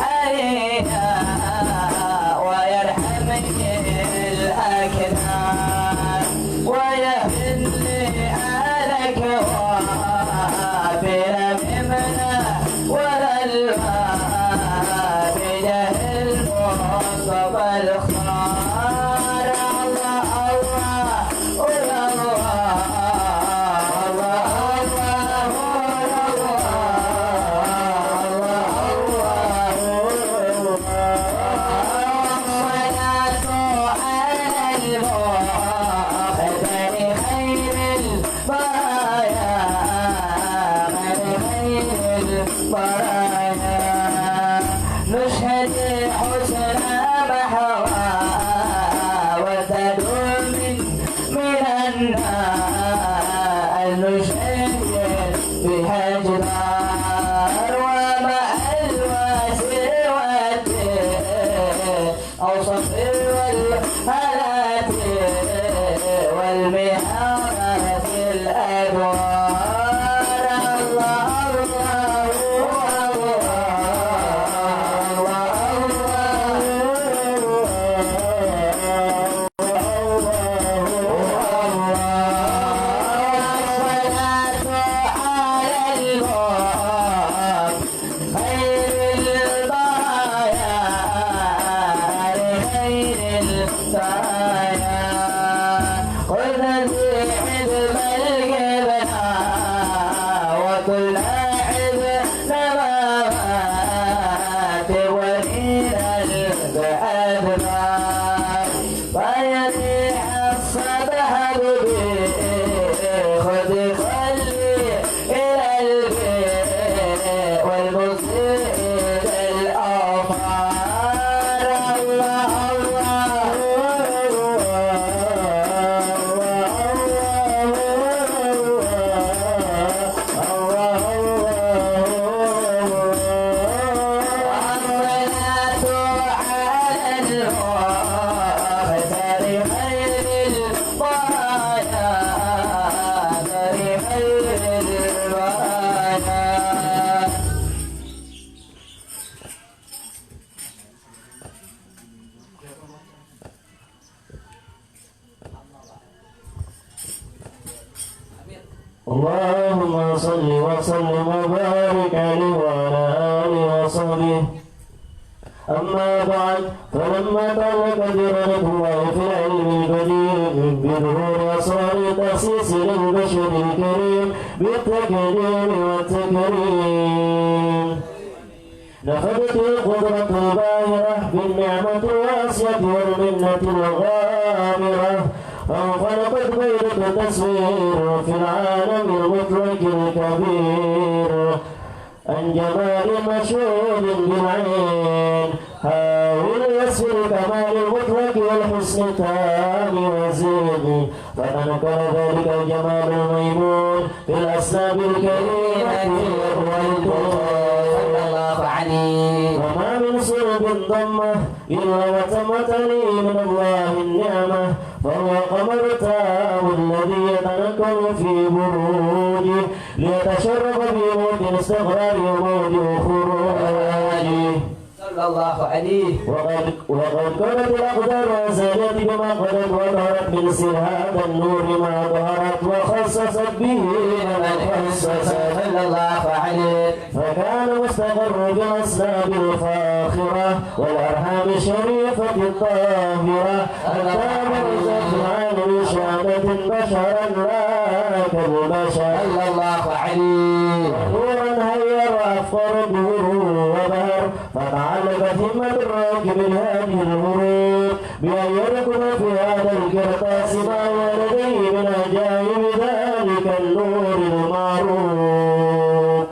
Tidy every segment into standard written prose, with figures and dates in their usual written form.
علينا ويرحمني الأكنان ويهدني عليك وافر ممنا ولا الماء بجه المصطفى الخار الله الله نشهد حسن محوى وتدوم من النار نشهد بهجران ومع الواسع والدين أوصف والهلات والمهارة الأدوار الله وكل عذ نبات ولينا البأذنان فيريح الصبح به خذ خلي إلى البيت والمسيء الأوفار الله اللهم صل وسلم وبارك عليه وعلى آله وصحبه. أما بعد، فلما تعلق برحمة الله في العلم البديع بظهور أسرار تأسيس للبشر الكريم بالتكريم والتكريم نفذت القدرة الباهرة بالنعمة الواسعة والمنة الغامرة فانفلقت بينة التصوير في العالم المطلق الكبير عن جمال مشهود بالعين حاول وصف الكمال المطلق والحسن التام والزين فتنكر ذلك الجمال الميمون في الأسباب الكريمة والبطون الله عليه وما من صلب ضمه إلا وتمت لي من الله النعمة فهو قمر تام الذي يتنكر في بروجه ليتشرف بموت استغرار وموت خروجه صلى الله عليه وقد كانت الأقدار وزالت بما قدت وظهرت من سر هذا النور ما ظهرت وخصصت به من خصص صلى الله عليه فكان مستقر بالأسباب الفاخرة والأرحام الشريفة الطاهرة التام الزفران لشهادة بشرا لا كالبشر صلى الله عليه نورا هير أفقر النور وبهر فتعلق ثمة الراكب هذه الورود بأن يركب في هذا القرطاس ما لديه من عجائب ذلك النور المعروف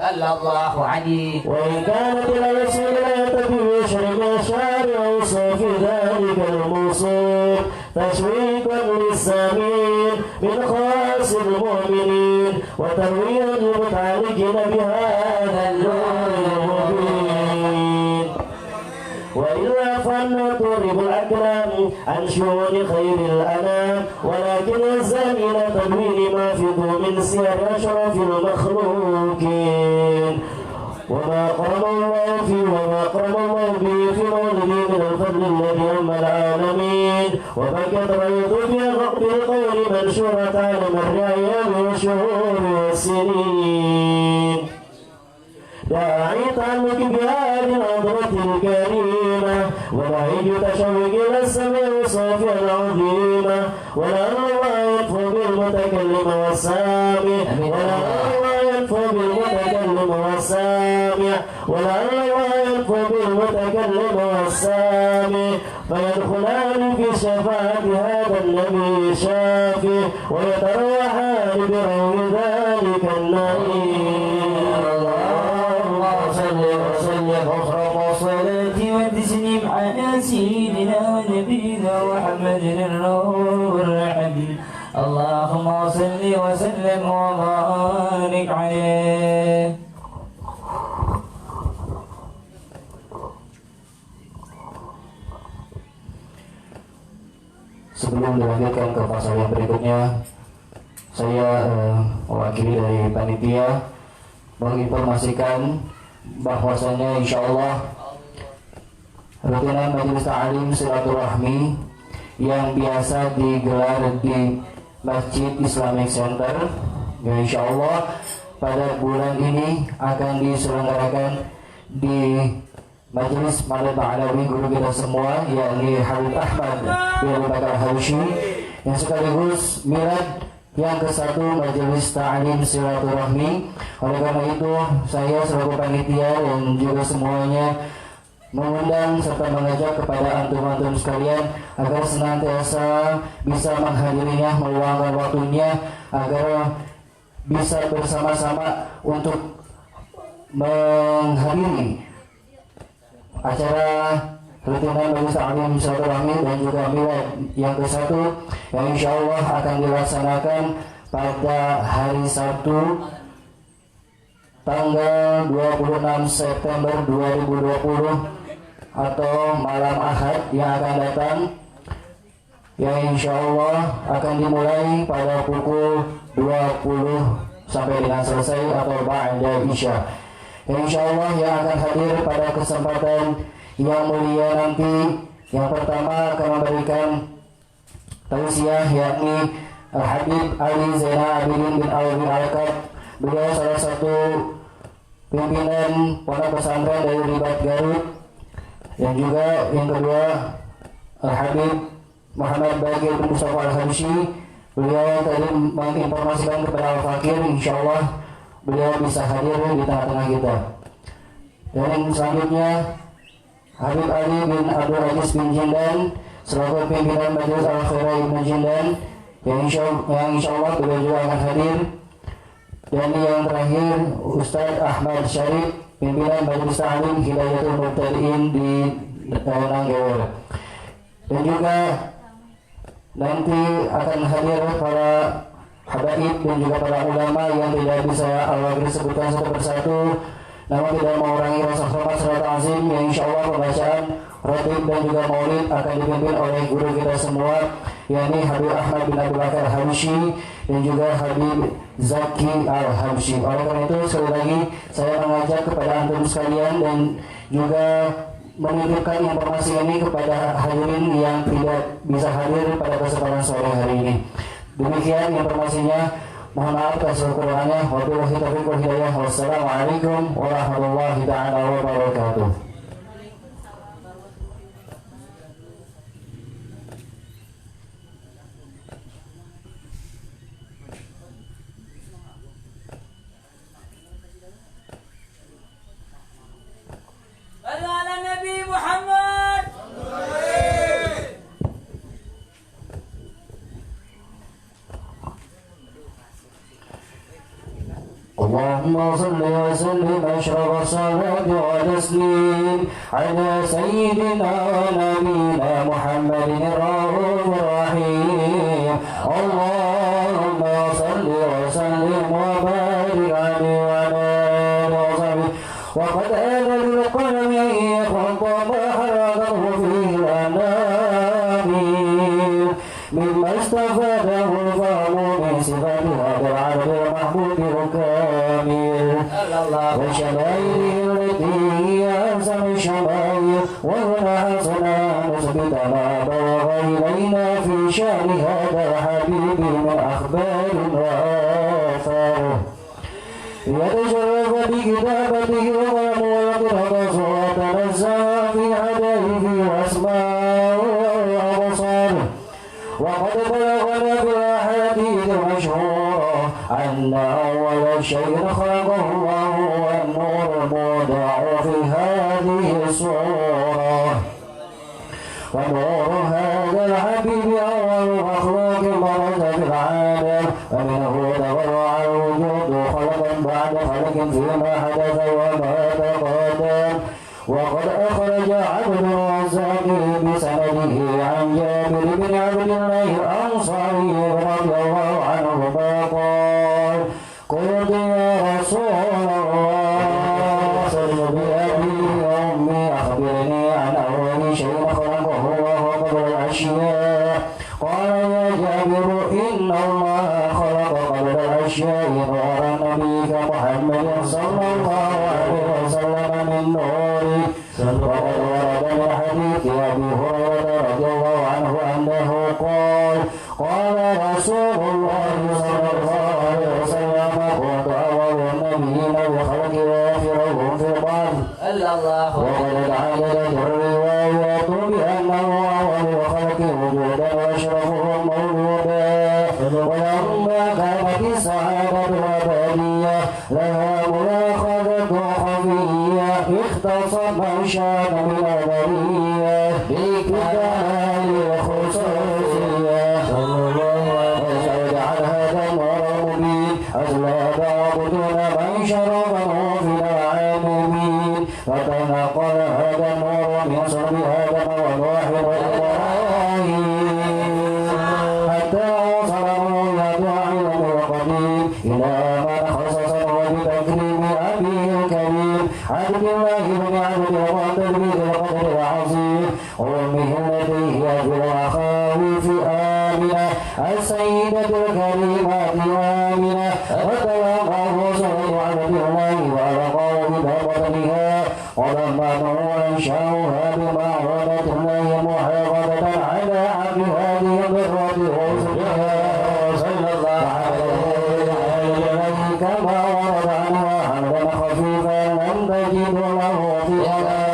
صلى الله عليه وإن كانت الأسئلة لا تبي يشرب الشارع في ذلك الموصول تشويقا للسامين من خاص المؤمنين وترويا للمتعلقين بهذا النور المبين وإلا فلنضرب الأكرام عن شؤون خير الأنام ولكن الزاني لا تدوين ما فيه من سير أشرف المخلوقين وما قام الله فيه وما الفضل الذي أم العالمين وبكت رأيت بالقول منشورة على مر أيام والشهور والسنين داعي تعلق بهذه العظمة الكريمة ونهج تشوق إلى السماء الصافية العظيمة ولعل الله يكفو بالمتكلم والسامع ولعل الله يكفو بالمتكلم والسامع ولعل الله يكفو بالمتكلم والسامع فيدخلان في شفاعة هذا النبي الشافي ويتروحان بروح ذلك النعيم. أخرى الصلاة والتسليم على سيدنا ونبينا محمد الرؤوف الرحيم اللهم صل وسلم وبارك عليه. Sebelum dilanjutkan ke pasal yang berikutnya, saya mewakili dari panitia menginformasikan bahwasanya insya Allah rutinan majelis ta'lim silaturahmi yang biasa digelar di Masjid Islamic Center, ya insya Allah pada bulan ini akan diselenggarakan di Majelis Maulid Alawi guru kita semua, yakni Habib Ahmad bin Abu Bakar Habsyi, yang sekaligus milad yang ke-1 Majelis Ta'lim Silaturahmi. Oleh karena itu saya selaku panitia dan juga semuanya mengundang serta mengajak kepada antum-antum sekalian agar senantiasa bisa menghadirinya, meluangkan waktunya agar bisa bersama-sama untuk menghadiri acara rutinan Majelis Ta'lim Silaturahmi dan juga milad yang ke-1 yang insya Allah akan dilaksanakan pada hari Sabtu tanggal 26 September 2020 atau malam Ahad yang akan datang, yang insya Allah akan dimulai pada pukul 20 sampai dengan selesai atau ba'da isya. Yang insya Allah yang akan hadir pada kesempatan yang mulia nanti, yang pertama akan memberikan tausiah yakni Habib Ali Zainal Abidin bin Alwi Alkab. Beliau salah satu pimpinan pondok pesantren dari Ribat Garut. Dan juga yang kedua Habib Muhammad Bagir bin Mustafa Al-Habsyi. Beliau tadi menginformasikan kepada Al-Fakir, insya Allah beliau bisa hadir di tengah-tengah kita. Dan yang selanjutnya Habib Ali bin Abdul Aziz bin Jindan selaku pimpinan Majelis Al-Khairah Ibn Jindan, yang insya Allah beliau juga akan hadir. Dan yang terakhir Ustadz Ahmad Syarif, pimpinan Majelis Ta'lim Hidayatul Mubtadi'in di Nanggewel. Dan juga nanti akan hadir para habaib dan juga para ulama yang tidak bisa Al-Wakil sebutkan satu persatu, namun tidak mengurangi rasa hormat serta azim, yang insya Allah pembacaan rotib dan juga maulid akan dipimpin oleh guru kita semua, yakni Habib Ahmad bin Abu Bakar Habsyi dan juga Habib Zaki Al-Habsyi. Oleh karena itu sekali lagi saya mengajak kepada antum sekalian dan juga menitipkan informasi ini kepada hadirin yang tidak bisa hadir pada kesempatan sore hari ini. Demikian informasinya. Mohon maaf atas kekurangannya. Wabillahi taufiq wal hidayah. Wassalamualaikum warahmatullahi taala wabarakatuh. اللهم صل وسلم أشرف الصلاة وتسليم على سيدنا ونبينا محمد الرؤوف الرحيم. اللهم صل وسلم وبارك عليه وعلى آله وصحبه. وقد آل بالقلم أن يخلق ما حرقه فيه الأنام مما استفاده الفهم من صفات هذا العبد المحبوب الكامل وشمائله التي هي أحسن الشمائل وهنا حسنا بحسب ما بلغ إلينا في شأن هذا الحبيب من أخبار وآثاره يتشرف بكتابته وقلم ويقرأ وتنزه في حدائثه وأسماءه وأبصاره وقد بلغنا في الأحاديث المشهورة أن أول شيء خلقه الله هو النور المودع في هذه الصورة ونور هذا الحبيب أول مخلوق برز في العالم ومنه تبرع الوجود خلقا بعد خلق فيما حدث وما تقدم وقد أخرج عبد الرزاق بسنده عن جابر بن عبد الله الأنصاري رضي الله عنه قال قلت يا رسول الله بأبي وأمي أخبرني عن أول شيء خلقه وهو قبل الأشياء قال يا جابر إن الله خلق قبل الأشياء نور نبيك محمد صلى الله عليه وسلم من نوره وقد ورد من حديث أبي هريرة رضي الله عنه أنه قال قال رسول الله صلى الله عليه وسلم كنت أول النبيين بخلق وآخرهم في القرن وقد تعددت الروايات بأنه أول الخلق وجودا وأشرفهم موجودا ولما كانت السعادة الأبدية لها ملاحظة خفية اختص من شاء من البرية بكمال الخصوصية وجعل هذا النور المبين أزلاب وبطون من شرفه في العالمين فتنقل هذا النور من صلب آدم ونوح وإبراهيم حتى وصل رؤية علم القديم إلى من خصصه بتكريم أبيه الكريم عبد الله بن عبد المطلب ذي القدر العظيم أمه التي هي في الأخاوف آمنة السيدة الكريمة آمنة وتوقعه صلى عبد الله وألقاه ببطنها ولما أنشأها بمعونة الله محافظة على عبد هذه البرة ورسلها صلى الله عليه كما ورد عنها حملا خفيفا لم تجد له فيها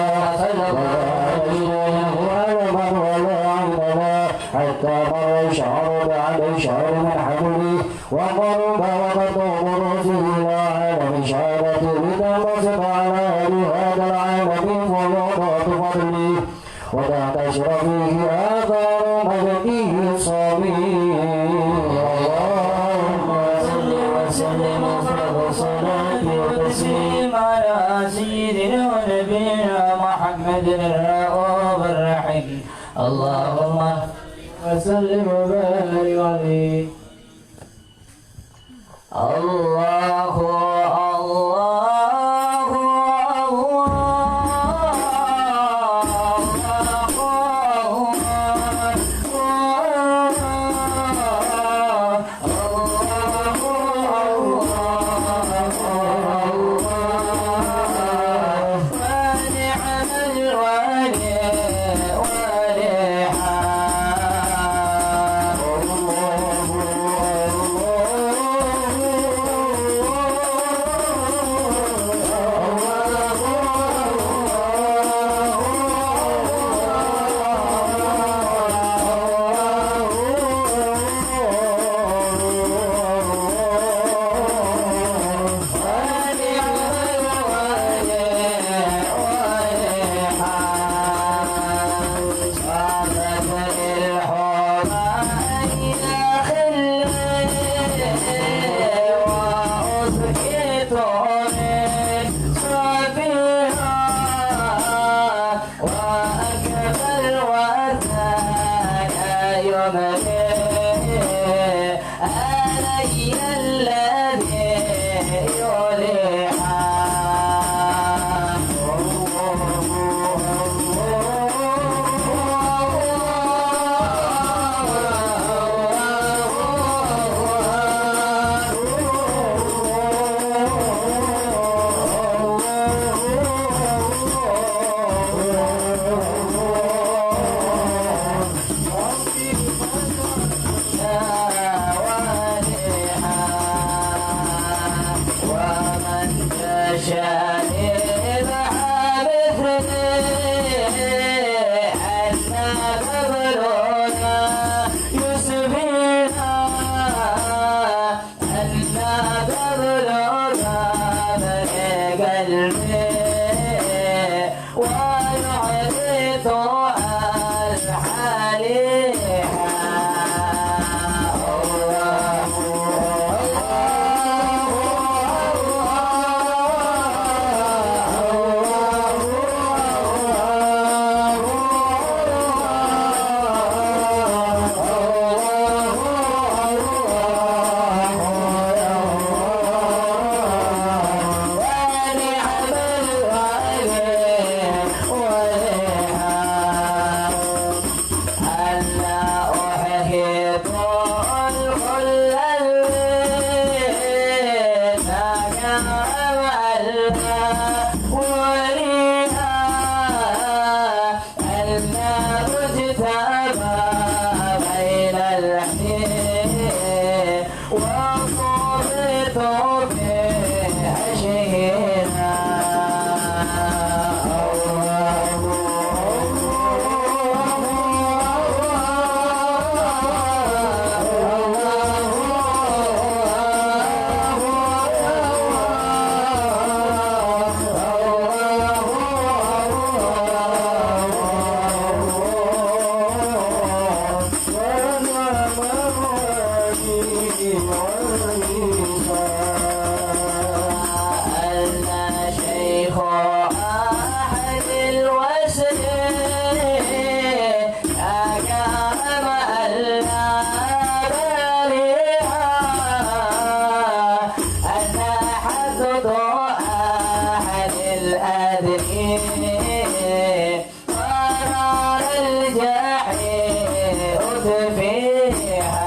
حتى مر الشهر بعد الشهر من حمله وقرب وقت برزه إلى عالم شهادة لتنبسط على أهل هذا العالم فيوضات فضله وتنتشر فيه آثار مجده الصميم اللهم صل وسلم وفرض صلاة وتسليم على سيدنا ونبينا محمد الرؤوف الرحيم اللهم وسلم وبارك عليه الله ونار الجحيم أطفئها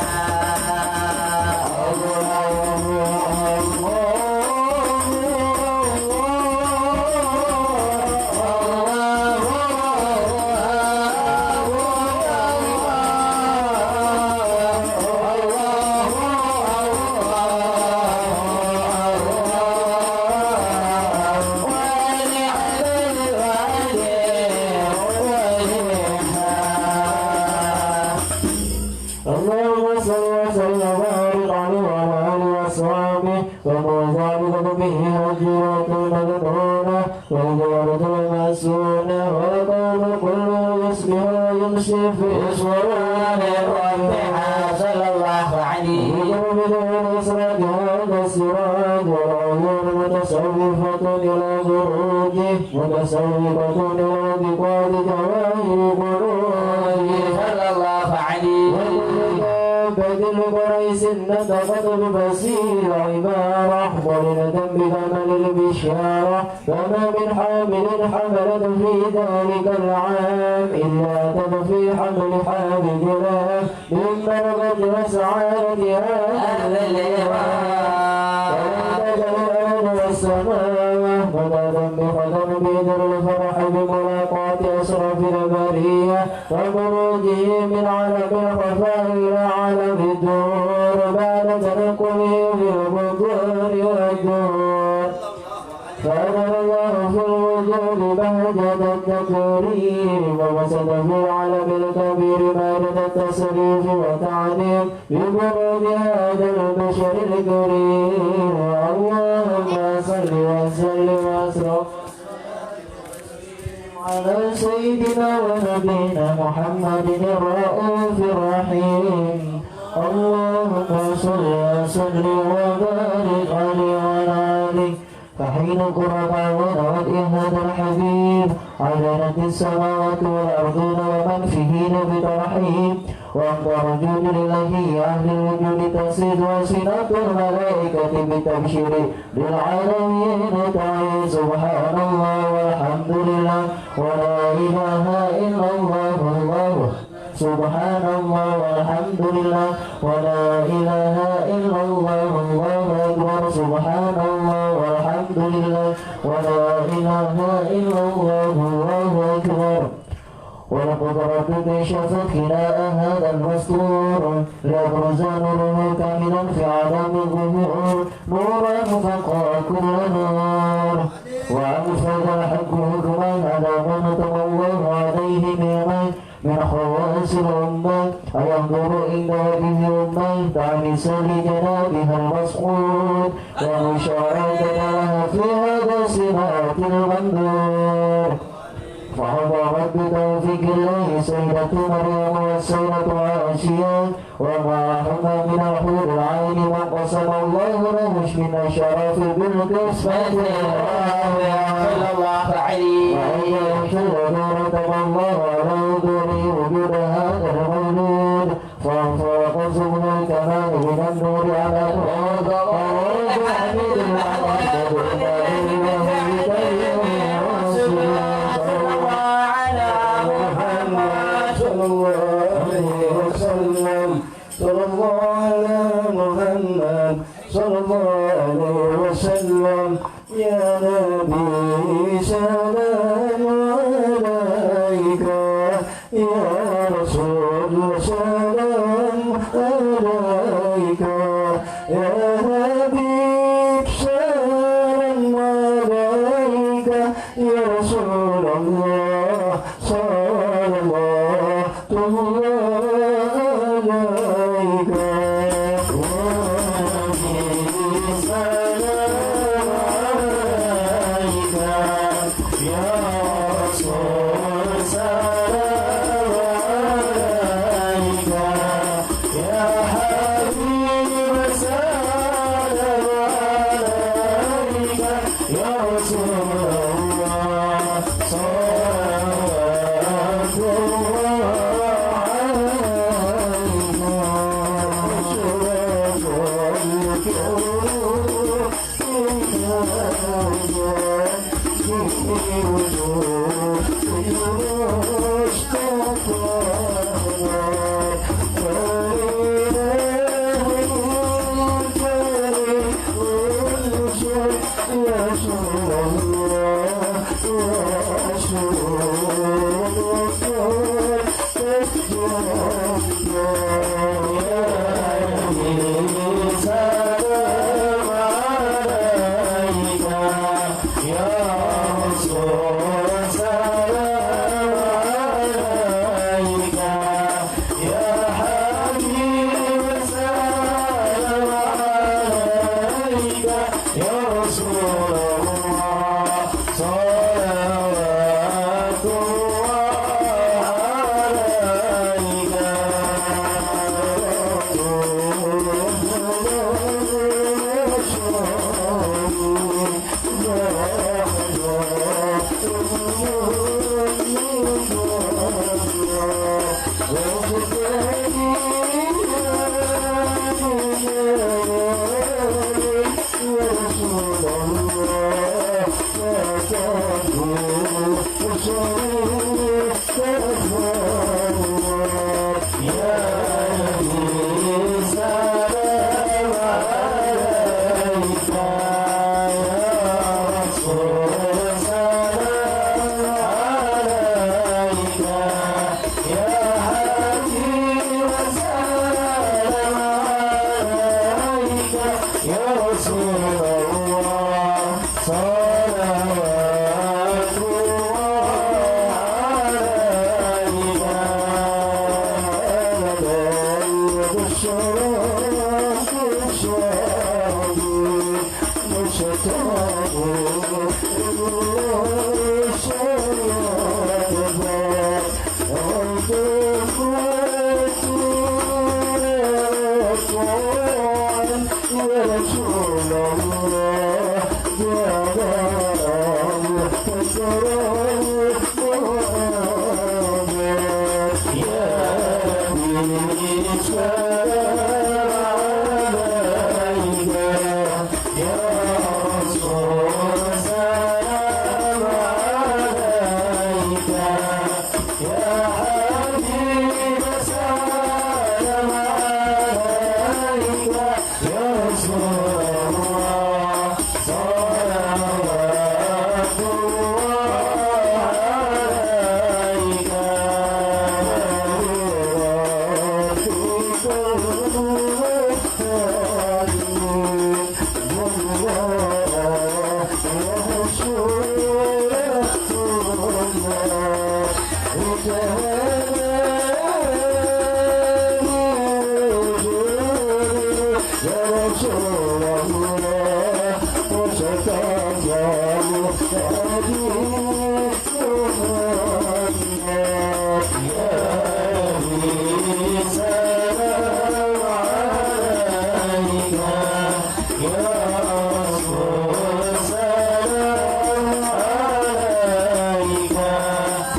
اللهم صل وسلم وبارك عليه وعلى اله واصحابه وموزعبه به هجرة مغنونة وجارة مسونة وقول كل يصبح ويمشي في اسواره ربها صلى الله عليه بدون إسراء هذا السراج والعيون متصوفة إلى خروجه متصوفة إلى انتقاد جواهر قلوبه صلى الله عليه بدل قريس نطقت ببصير عبارة ولنة بثمن البشارة فما من حامل حملت في ذلك العام إلا أتت في حمل حامل جناه ممن قد وسعادتها أهل الإيمان والسماء مدادا بقدم بدر الفرح بملاقاة أشرف البرية وخروجه من عالم الخفاء إلى عالم الدور بعد تنقله في البطون والدور فأذن الله في الوجود بهجة التكريم ووسد في العالم الكبير مادة التسريف وتعليم ببرود هذا البشر الكريم اللهم صل وسلم واسرع على سيدنا ونبينا محمد الرؤوف الرحيم اللهم صل وسلم وبارك عليه وعلى آله فحين قرب ونود هذا الحبيب عدنت السماوات والأرضون ومن فيهن بترحيب وأنظر وجود لله أهل الوجود تسيد وسنة الملائكة بتبشير للعالمين تعي سبحان الله والحمد لله ولا إله إلا الله والله سبحان الله والحمد لله ولا إله إلا الله والله أكبر سبحان الله والحمد لله ولا إله إلا الله والله أكبر ولقد ربك شفت خلاء هذا المسطور ليبرز نوره كاملا في عالم الظهور نورا فقع كل نور وأنفذ الحق حكما على من طغى الله عليه نعما من خواص الأمة أينظر إلى وجه الأمة تعنس لجنابها المصعود ومشاركة لها في هذا صراط المنظور فحضرت بتوفيق الله سيدة مريم والسيدة عائشة ومعهما من الحور العين وقسم الله له من الشرف بالقسمة صلى الله عليه وأن يحشر رتب الله على وجوده وجود هذا المولود فانفرق سبل الكمال من النور على الأرض وورد حميد صلى الله عليه وسلم صلى الله على محمد صلى الله عليه وسلم يا نبي سلام عليك يا رسول سلام عليك يا حبيب سلام عليك يا رسول الله صلى الله عليك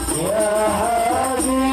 Ya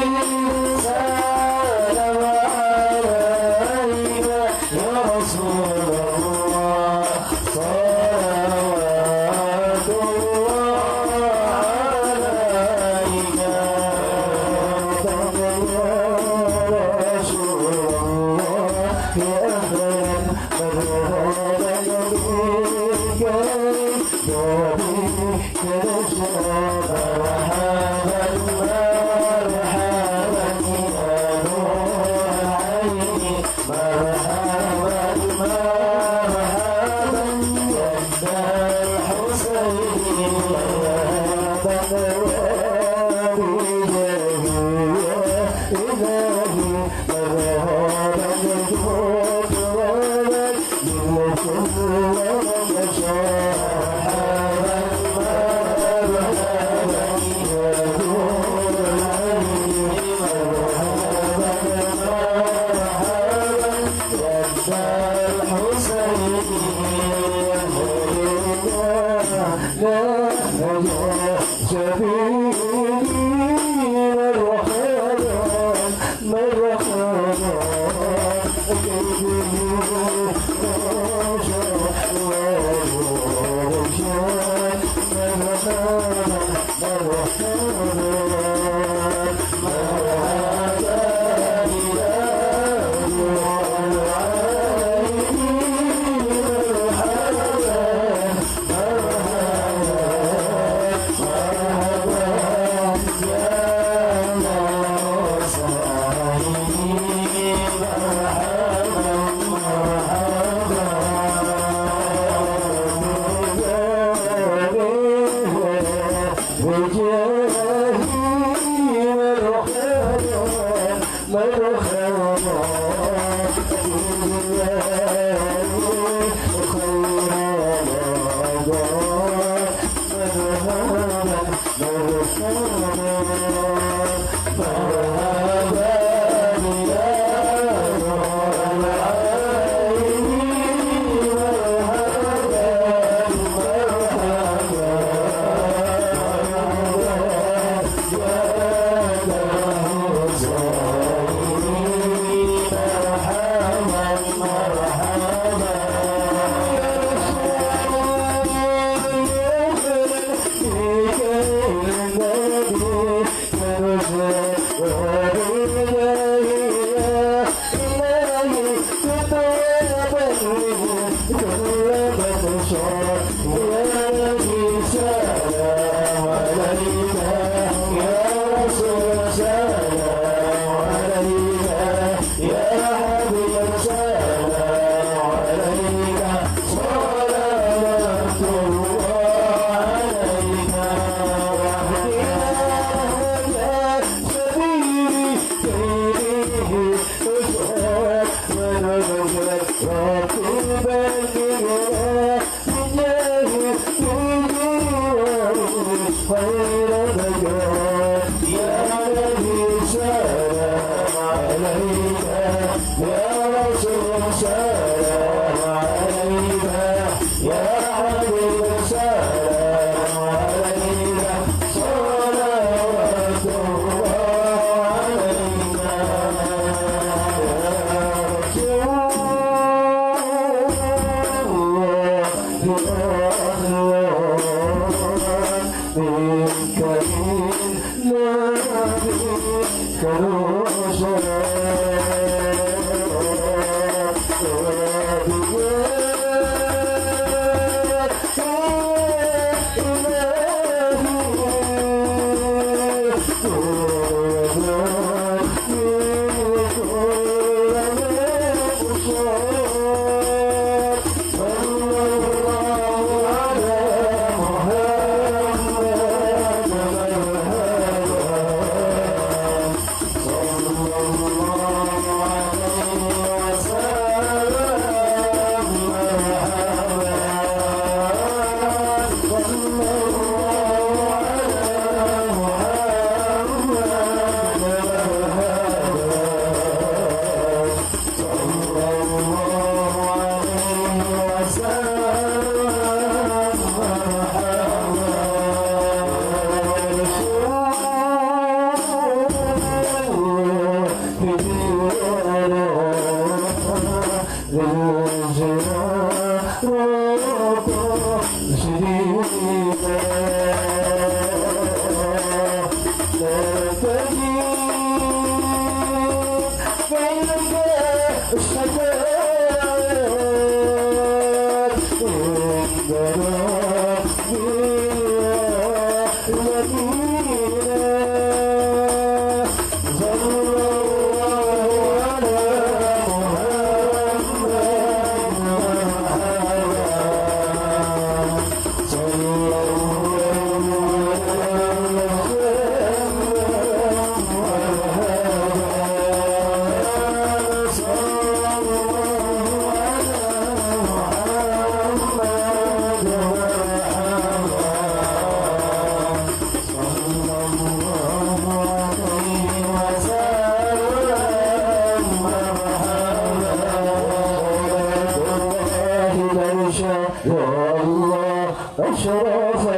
والسلام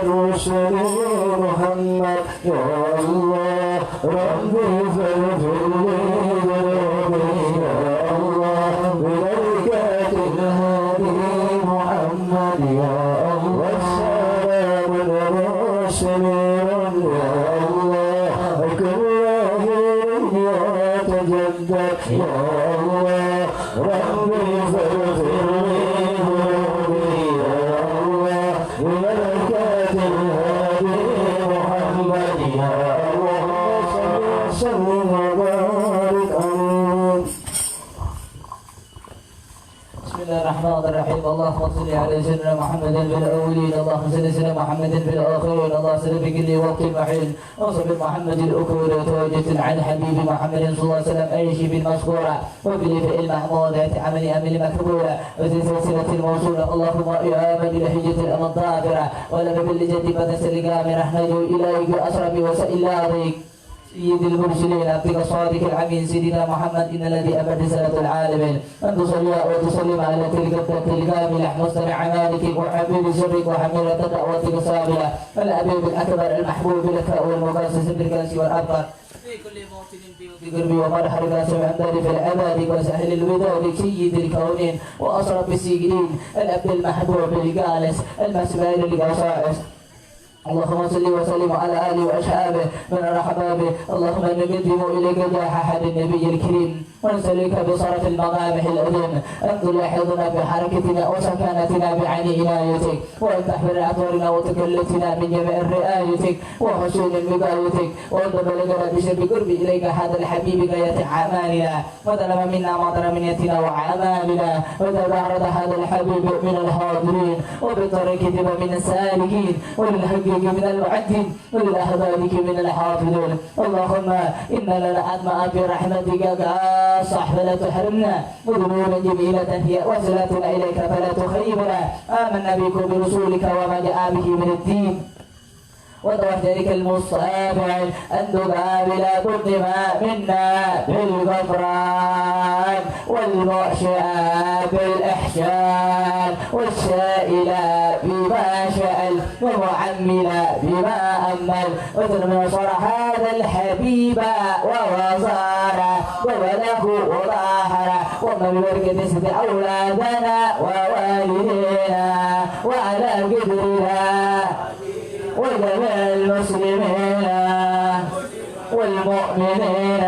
المرسلين يا الله ربي فاغفر لي ذنوبي يا الله ببركات الهادي محمد يا الله صل وسلم وبارك عليه. بسم الله الرحمن الرحيم. اللهم صل على سيدنا محمد في الاولين، اللهم صل على سيدنا محمد في الاخرين، اللهم صل في كل وقت محين وصف محمد الاكبر وتوجه عن حبيب محمد صلى الله عليه وسلم اي شيء بالمذكوره وفي المحمودات عمل امل مكبوله وفي سلسله الموصوله. اللهم يا من لحجه الامل ظافره ولم بالجد بدس القامره نجو اليك اسرب وسائل لاضيك سيد المرسلين عبدك الصادق العمين سيدنا محمد إن الذي أبد رسالة العالمين أن تصلي وتسلم على تلك الكاملة مستمع عمالك وحبيب سرك وحميلة دعوتك الصابرة الأبيب الأكبر المحبوب لك والمقاصص بالكاس والأبقر في كل موطن في قربي ومرحل قاسم عمداني في العباد وسهل الوداد سيد الكونين وأصرف السجين الأبد المحبوب الجالس المسمار القصائص. اللهم صل وسلم على آله وأصحابه من الأحباب. اللهم نقدم إليك جاه أحد النبي الكريم ونسألك بصرف المغامح الأذن أن تلاحظنا بحركتنا وسكانتنا بعين عنايتك وأن تحفر أطوارنا وتكلتنا من جميع رعايتك وحسن وقايتك وأن تبلغنا بشر قرب إليك هذا الحبيب غاية أعمالنا وطلب منا مطر منيتنا وأعمالنا وتبارد هذا الحبيب من الحاضرين وبطريق من السالكين وللحق من المعدين وللأحبابك من الحافظين. اللهم إن لنا أدماء برحمتك كاصح فلا تحرمنا وذنوبا جميلة هي وصلتنا إليك فلا تخيبنا. آمنا بك برسولك وما جاء به من الدين وتوحدك المستابع أن تقابل كل ما منا بالغفران والمعشى بالإحسان والسائل بما شأل ومعمل بما أمل وترمي صرح هذا الحبيب ووزار وبله وظاهر ومن بركة ست أولادنا ووالدينا وعلى قدرنا وجميع المسلمين والمؤمنين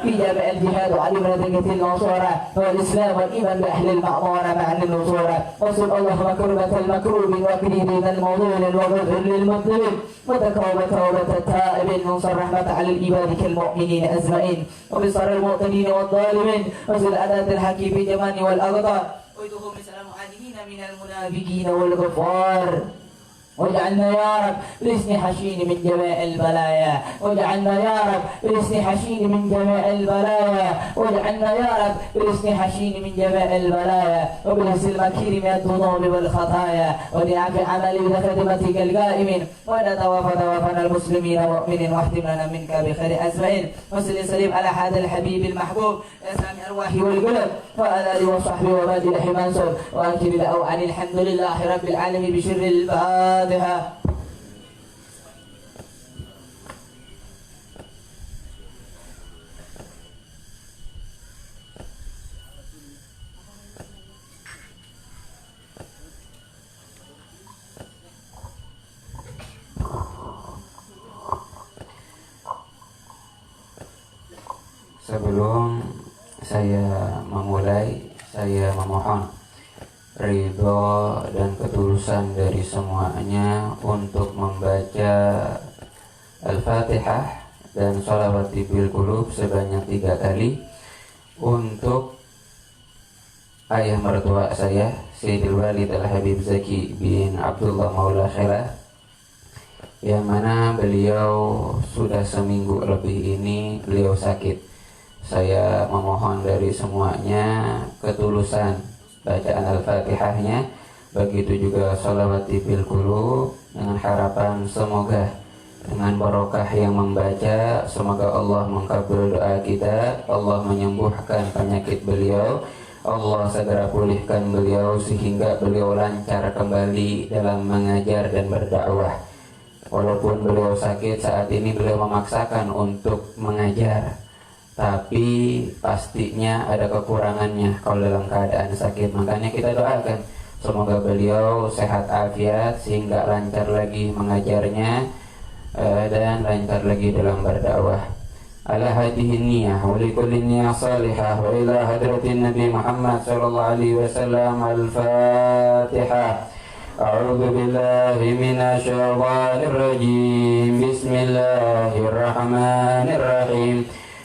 في جميع الجهاد وعلى بركة النصورة والإسلام والإيمان بأهل المعمورة مع النصورة. وصل اللهم كربة المكروب وكريم الموضوع وغفر للمذنبين وتوبة التائبين وانصر رحمة على العباد كالمؤمنين أجمعين وبصر المؤمنين والظالمين. وصل أداة الحق في جمان والأغطار ويدهم مثل المعادين من المنافقين والكفار. واجعلنا يا رب لسن حشين من جميع البلايا واجعلنا يا رب لسن حشين من جميع البلايا واجعلنا يا رب لسن حشين من جميع البلايا وبلس المكير من الذنوب والخطايا ونعف عمل بخدمتك القائمين ونتوفنا المسلمين مؤمنين واحتمنا منك بخير أجمعين. وصل سليم على هذا الحبيب المحبوب يا سامي أرواحي والقلب وعلى آله وصحبه وبادئ الحمانسون وأنكر له عن الحمد لله رب العالمين بشر الفاتحة. Sebelum saya memulai, saya memohon ridho dan ketulusan dari semuanya untuk membaca Al-Fatihah dan sholawat bil qulub sebanyak 3 kali untuk ayah mertua saya Sayyidul Walid Al-Habib Zaki bin Abdullah Maula Khailah, yang mana beliau sudah seminggu lebih ini beliau sakit. Saya memohon dari semuanya ketulusan bacaan Al-Fatihahnya, begitu juga sholawat bil qulub, dengan harapan semoga dengan barokah yang membaca, semoga Allah mengabul doa kita, Allah menyembuhkan penyakit beliau, Allah segera pulihkan beliau sehingga beliau lancar kembali dalam mengajar dan berdakwah. Walaupun beliau sakit saat ini, beliau memaksakan untuk mengajar, tapi pastinya ada kekurangannya kalau dalam keadaan sakit. Makanya kita doakan semoga beliau sehat afiat sehingga lancar lagi mengajarnya dan lancar lagi dalam berdakwah. على هذه النية ولكل نية صالحة وإلى حضرة النبي محمد صلى الله عليه وسلم. الفاتحة. أعوذ بالله من الشيطان الرجيم. بسم الله الرحمن الرحيم.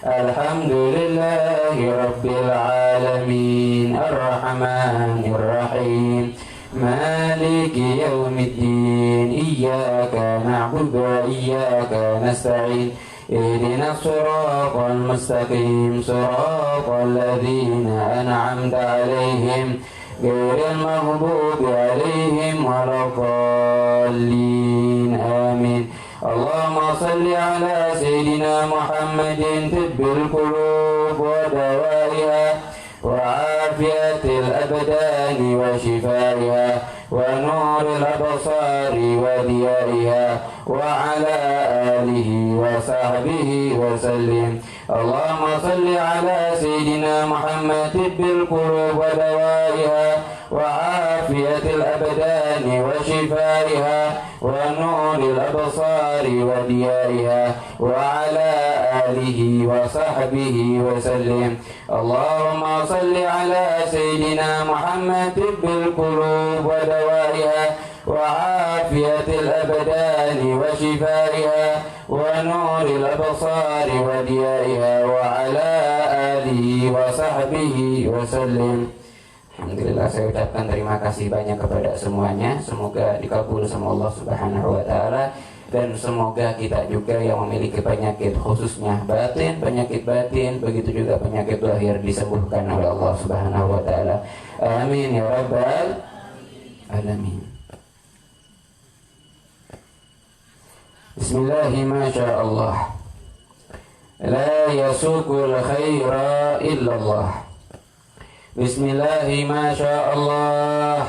الحمد لله رب العالمين الرحمن الرحيم مالك يوم الدين إياك نعبد وإياك نستعين اهدنا الصراط المستقيم صراط الذين أنعمت عليهم غير المغضوب عليهم ولا الضالين آمين. اللهم صل على سيدنا محمد طب القلوب ودوائها وعافية الأبدان وشفائها ونور الأبصار وضيائها وعلى آله وصحبه وسلم. اللهم صل على سيدنا محمد طب القلوب ودوائها وعافية الأبدان وشفائها ونور الأبصار وضيائها وعلى آله وصحبه وسلم. اللهم صل على سيدنا محمد طب القلوب ودوائها وعافية الأبدان وشفائها ونور الأبصار وضيائها وعلى آله وصحبه وسلم. Alhamdulillah, saya ucapkan terima kasih banyak kepada semuanya. Semoga dikabul sama Allah Subhanahu wa taala, dan semoga kita juga yang memiliki penyakit khususnya batin, penyakit batin, begitu juga penyakit lahir disembuhkan oleh Allah Subhanahu wa taala. Amin ya rabbal alamin. Bismillahi ma sya Allah. La yasuqul khaira illallah. Bismillahi ma sya Allah.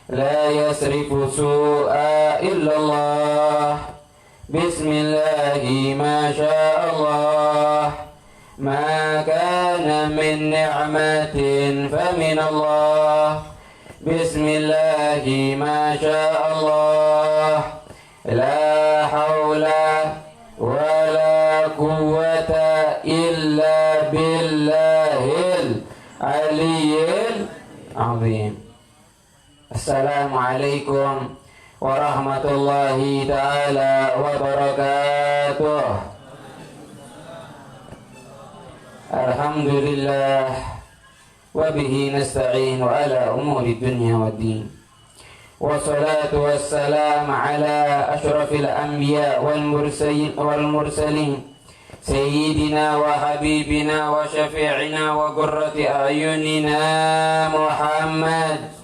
La yasrifu su'a illallah. Bismillahi ma sya Allah. Ma kana min ni'matin famin Allah. Bismillahi ma sya Allah. La hawla wa la quwwata illa billahil aliyyil azim. Assalamualaikum warahmatullahi ta'ala wabarakatuh. Alhamdulillah wa bihi nasta'in wa ala umuri dunya wa din. Wassalatu wassalam ala ashrafil anbiya wal mursalin Sayyidina wa habibina wa syafi'ina wa qurrati a'yunina Muhammad.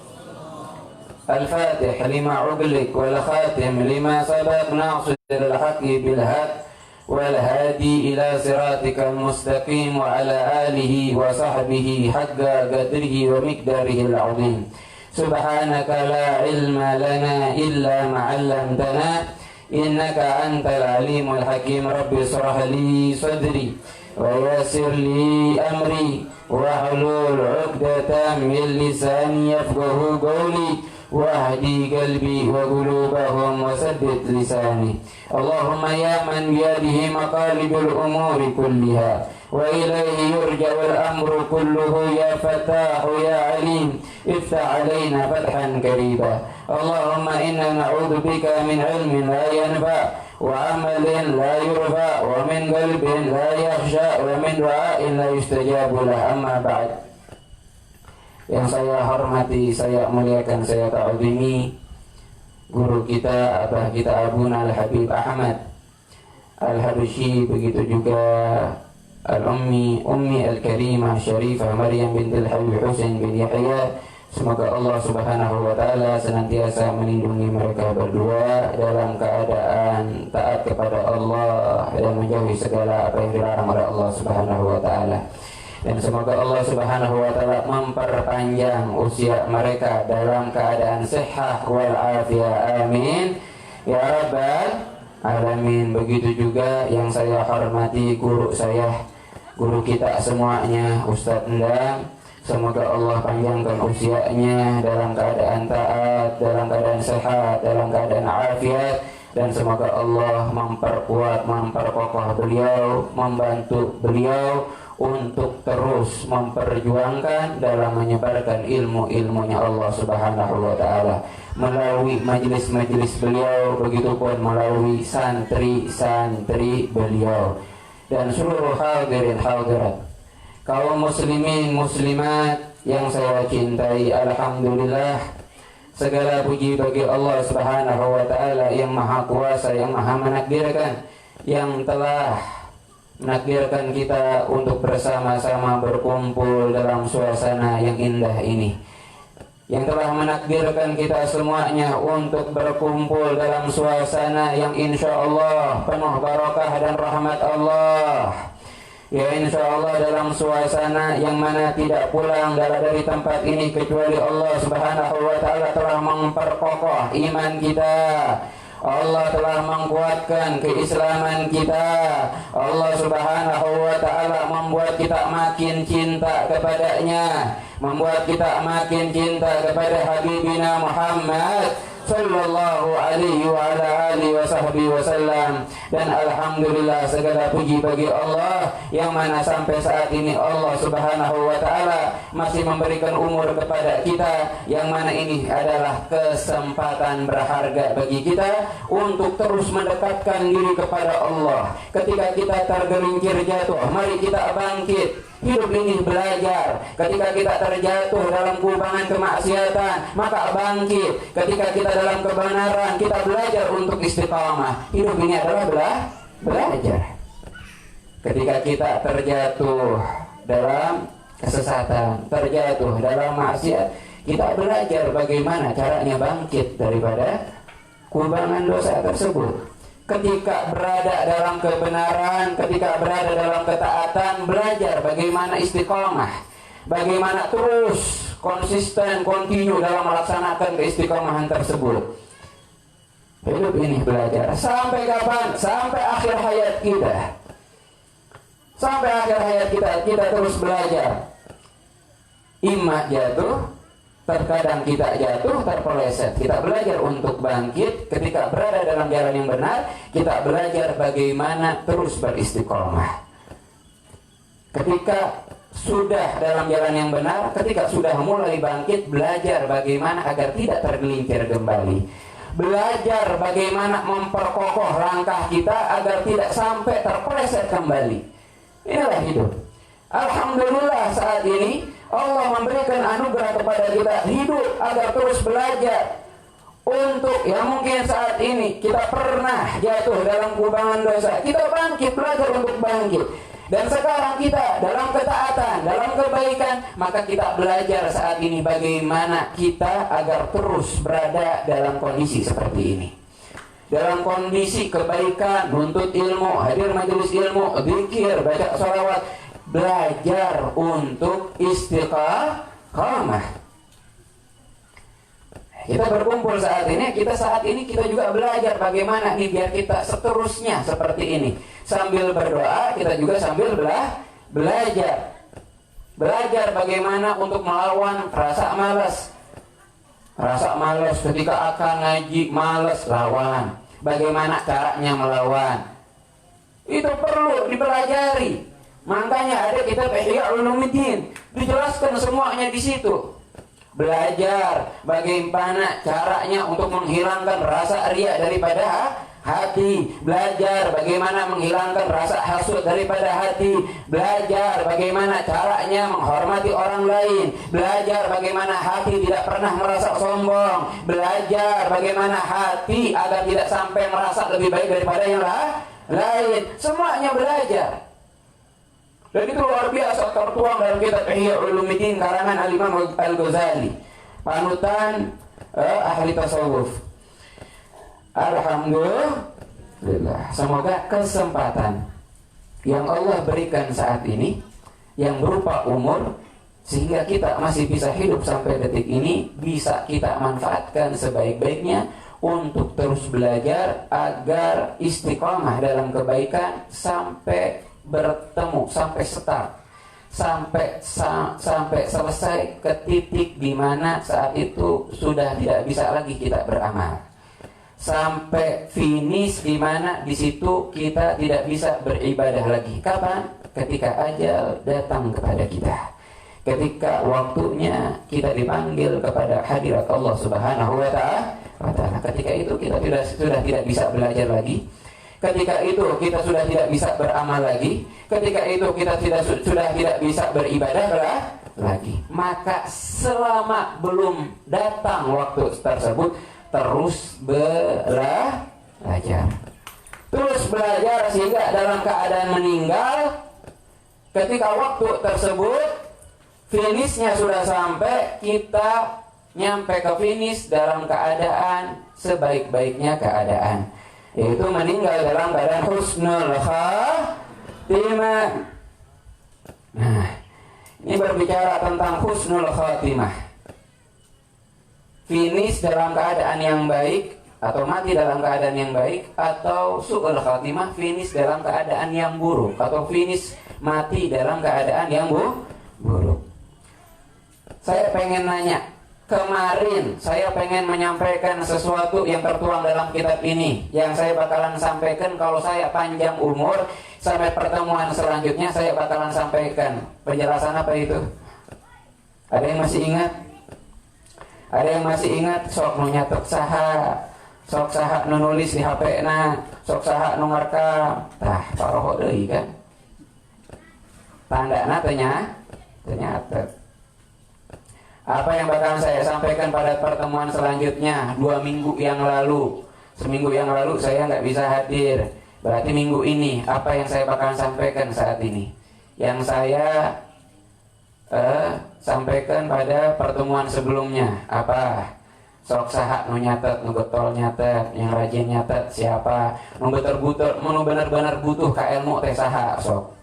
Al-Fatih lima ughliq wal khatim lima sabaq nasiril haqqi bil haqq wal hadi ila siratikal mustaqim wa ala alihi wa sahbihi haqqa qadrihi wa miqdarihi al-'azim. Subhanaka la ilma lana illa ma 'allamtana innaka antal alimul hakim. Rabbi shrah li sadri wa yassir li amri wa hlul 'uqdatam min lisani yafqahu qawli wahdi qalbi wa qulubahum wa saddid lisani. Allahumma ya man biyadihi maqalibul umuri kulliha wa ilayhi yurja'ul amru kulluhu ya fatahu ya alim iftah alaina fathan qariba. Allahumma inna na'udzu bika min ilmin la yanfa wa amalin la yurfa wa min qalbin la yakhsha wa min du'ain la yustajabu lah. Amma ba'd. Yang saya hormati, saya muliakan, saya ta'zimi guru kita, abah kita Abuna Al-Habib Ahmad Al-Habsyi, begitu juga Al-Ummi Al-Karimah Syarifah Maryam binti Al-Habib Husain bin Yahya. Semoga Allah Subhanahu wa taala senantiasa melindungi mereka berdua dalam keadaan taat kepada Allah dan menjauhi segala apa yang dilarang oleh Allah Subhanahu wa taala. Dan semoga Allah Subhanahu wa taala memperpanjang usia mereka dalam keadaan sehat wal afiyah. Amin ya rabbal alamin. Begitu juga yang saya hormati guru saya, guru kita semuanya, Ustadz Endang. Semoga Allah panjangkan usianya dalam keadaan taat, dalam keadaan sehat, dalam keadaan afiat, dan semoga Allah memperkuat, memperkokoh beliau, membantu beliau untuk terus memperjuangkan dalam menyebarkan ilmu-ilmunya Allah Subhanahu wa taala melalui majelis-majelis beliau, begitupun melalui santri-santri beliau dan seluruh hadirin hadirat kaum muslimin muslimat yang saya cintai. Alhamdulillah, segala puji bagi Allah Subhanahu wa taala yang maha kuasa, yang maha menakdirkan, yang telah menakdirkan kita untuk bersama-sama berkumpul dalam suasana yang indah ini, yang telah menakdirkan kita semuanya untuk berkumpul dalam suasana yang insya Allah penuh barakah dan rahmat Allah, ya insya Allah dalam suasana yang mana tidak pulang dari tempat ini kecuali Allah Subhanahu wa taala telah memperkokoh iman kita, Allah telah menguatkan keislaman kita, Allah Subhanahu wa taala membuat kita makin cinta kepadanya, membuat kita makin cinta kepada Habibina Muhammad sallallahu alaihi wa ala alihi wa sahbihi wasallam. Dan alhamdulillah, segala puji bagi Allah yang mana sampai saat ini Allah Subhanahu wa taala masih memberikan umur kepada kita, yang mana ini adalah kesempatan berharga bagi kita untuk terus mendekatkan diri kepada Allah. Ketika kita tergelincir jatuh, mari kita bangkit. Hidup ini belajar. Ketika kita terjatuh dalam kubangan kemaksiatan, maka bangkit. Ketika kita dalam kebenaran, kita belajar untuk istiqamah. Hidup ini adalah belajar. Ketika kita terjatuh dalam kesesatan, terjatuh dalam maksiat, kita belajar bagaimana caranya bangkit daripada kubangan dosa tersebut. Ketika berada dalam kebenaran, ketika berada dalam ketaatan, belajar bagaimana istiqomah, bagaimana terus konsisten, kontinu dalam melaksanakan keistiqomahan tersebut. Hidup ini belajar. Sampai kapan? Sampai akhir hayat kita. Sampai akhir hayat kita terus belajar. Imma jatuh, terkadang kita jatuh, terpeleset. Kita belajar untuk bangkit. Ketika berada dalam jalan yang benar, kita belajar bagaimana terus beristiqomah. Ketika sudah dalam jalan yang benar, ketika sudah mulai bangkit, belajar bagaimana agar tidak tergelincir kembali. Belajar bagaimana memperkokoh langkah kita agar tidak sampai terpeleset kembali. Inilah hidup. Alhamdulillah, saat ini Allah memberikan anugerah kepada kita hidup agar terus belajar untuk yang mungkin saat ini kita pernah jatuh dalam kubangan dosa, kita bangkit, belajar untuk bangkit. Dan sekarang kita dalam ketaatan, dalam kebaikan, maka kita belajar saat ini bagaimana kita agar terus berada dalam kondisi seperti ini. Dalam kondisi kebaikan, nuntut ilmu, hadir majelis ilmu, zikir, baca sholawat, belajar untuk istiqamah. Kita berkumpul saat ini, kita juga belajar bagaimana nih biar kita seterusnya seperti ini. Sambil berdoa, kita juga sambil belajar. Belajar bagaimana untuk melawan rasa malas. Rasa malas ketika akan ngaji, malas, lawan. Bagaimana caranya melawan? Itu perlu dipelajari. Makanya ada kitab Ihya Ulumuddin, dijelaskan semuanya di situ. Belajar bagaimana caranya untuk menghilangkan rasa riya daripada hati. Belajar bagaimana menghilangkan rasa hasud daripada hati. Belajar bagaimana caranya menghormati orang lain. Belajar bagaimana hati tidak pernah merasa sombong. Belajar bagaimana hati agar tidak sampai merasa lebih baik daripada yang lain. Semuanya belajar. Dan itu luar biasa tertuang dalam kitab Ihya Ulumuddin karangan Al-Imam Al-Ghazali, panutan ahli tasawuf. Alhamdulillah, semoga kesempatan yang Allah berikan saat ini yang berupa umur, sehingga kita masih bisa hidup sampai detik ini, bisa kita manfaatkan sebaik-baiknya untuk terus belajar agar istiqomah dalam kebaikan sampai bertemu, sampai start, sampai selesai ke titik di mana saat itu sudah tidak bisa lagi kita beramal. sampai finish di mana di situ kita tidak bisa beribadah lagi. Kapan? Ketika ajal datang kepada kita. Ketika waktunya kita dipanggil kepada hadirat Allah Subhanahu wa taala. Ketika itu kita sudah tidak bisa belajar lagi. Ketika itu kita sudah tidak bisa beramal lagi. Ketika itu kita sudah tidak bisa beribadah lagi. Maka selama belum datang waktu tersebut, terus belajar. Terus belajar sehingga dalam keadaan meninggal, ketika waktu tersebut finishnya sudah sampai, kita nyampe ke finish dalam keadaan sebaik-baiknya keadaan, yaitu meninggal dalam keadaan husnul khatimah. Nah, ini berbicara tentang husnul khatimah. Finish dalam keadaan yang baik, atau mati dalam keadaan yang baik, atau su'ul khatimah, finish dalam keadaan yang buruk, atau finish mati dalam keadaan yang buruk. Saya pengen nanya, kemarin saya pengen menyampaikan sesuatu yang tertuang dalam kitab ini, yang saya bakalan sampaikan kalau saya panjang umur, sampai pertemuan selanjutnya saya bakalan sampaikan. Penjelasan apa itu? Ada yang masih ingat? Ada yang masih ingat? Sok nu nyatet saha, sok saha nu nulis di HP na, sok saha nu ngerekam. Tah, paroho deui kan. Tandana ternyata. Apa yang bakalan saya sampaikan pada pertemuan selanjutnya 2 minggu yang lalu. Seminggu yang lalu saya nggak bisa hadir. Berarti minggu ini apa yang saya bakalan sampaikan saat ini? Yang saya sampaikan pada pertemuan sebelumnya apa? Sok saha nu nyatet, nu getol nyatet, yang rajin nyatet siapa? Nu bener-bener butuh ka ilmu teh saha sok.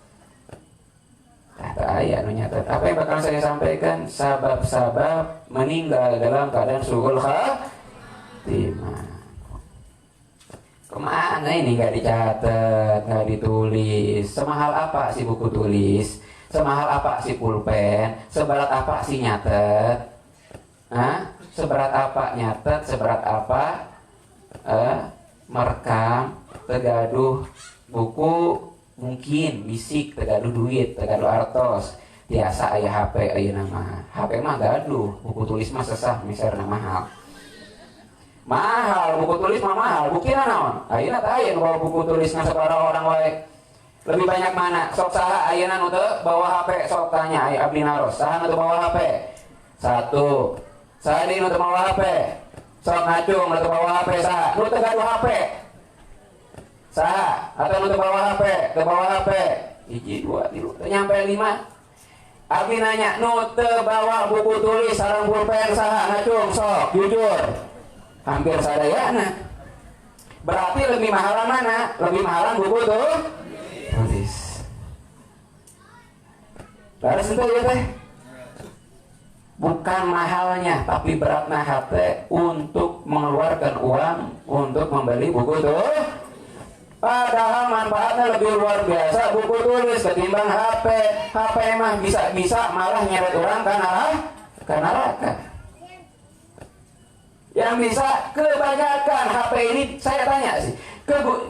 Kata ayat nu nyatet. Apa yang bakal saya sampaikan? Sabab-sabab meninggal dalam keadaan su'ul khatimah. Kemana ini nggak dicatat, nggak ditulis? Semahal apa sih buku tulis? Semahal apa sih pulpen? Seberat apa sih nyatet? Seberat apa nyatet? Seberat apa merekam? Tegaduh buku mungkin bisik, tegaduh duit, tegaduh artos. Biasa aya HP, aya nama HP mah gaduh, buku tulis mah sesah, misalnya mahal. Mahal, buku tulis mah mahal. Buktina naon? Ayeuna teh aya nu bawa buku tulis na sabaraha orang wae. Lebih banyak mana? Sok saha ayeuna nu teu bawa HP, sok tanya aya abdi naros. Saha nu teu bawa HP? 1. Saha deui nu teu bawa HP? Sok ngacung nu teu bawa HP saha? Nu teu gaduh HP. Saha? Atau nu teu bawa HP? Teu bawa HP. 1, 2, 3, teu nyampe 5. Abdi nanya, nu teu bawa buku tulis sareng pulpen saha? Ngacung sok, jujur. Hampir sadayana. Berarti lebih mahalan mana? Lebih mahalan buku tuh tulis. Terus itu ya teh. Bukan mahalnya, tapi beratnya HP untuk mengeluarkan uang untuk membeli buku tuh. Padahal manfaatnya lebih luar biasa buku tulis ketimbang HP. HP mah bisa malah nyeret orang ke neraka. Yang bisa kebanyakan HP ini, saya tanya sih,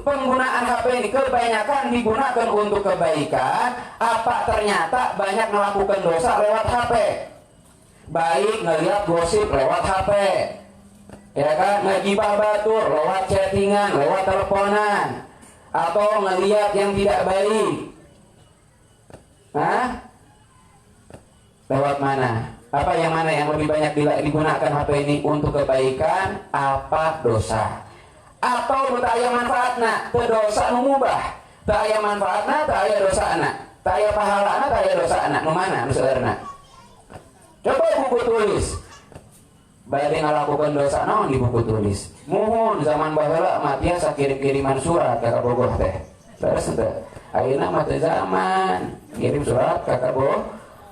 penggunaan HP ini kebanyakan digunakan untuk kebaikan, apa ternyata banyak melakukan dosa lewat HP? Baik ngelihat gosip lewat HP, ya kan, ngegibah batur lewat chattingan, lewat teleponan, atau ngelihat yang tidak baik. Lewat mana? Apa yang mana yang lebih banyak digunakan HP ini untuk kebaikan, apa dosa? Atau nu teu aya manfaatna, teu dosa nu mubah, teu aya manfaatna, teu aya dosana, teu aya pahalana, teu aya dosana, nu mana nu seurna? Coba buku tulis. Bade ngalakukeun dosa naon di buku tulis? Muhun zaman baheula mah tiasa kirim-kiriman surat ka bogoh teh. Terus teh ayeuna mah teu zaman kirim surat ka bogoh.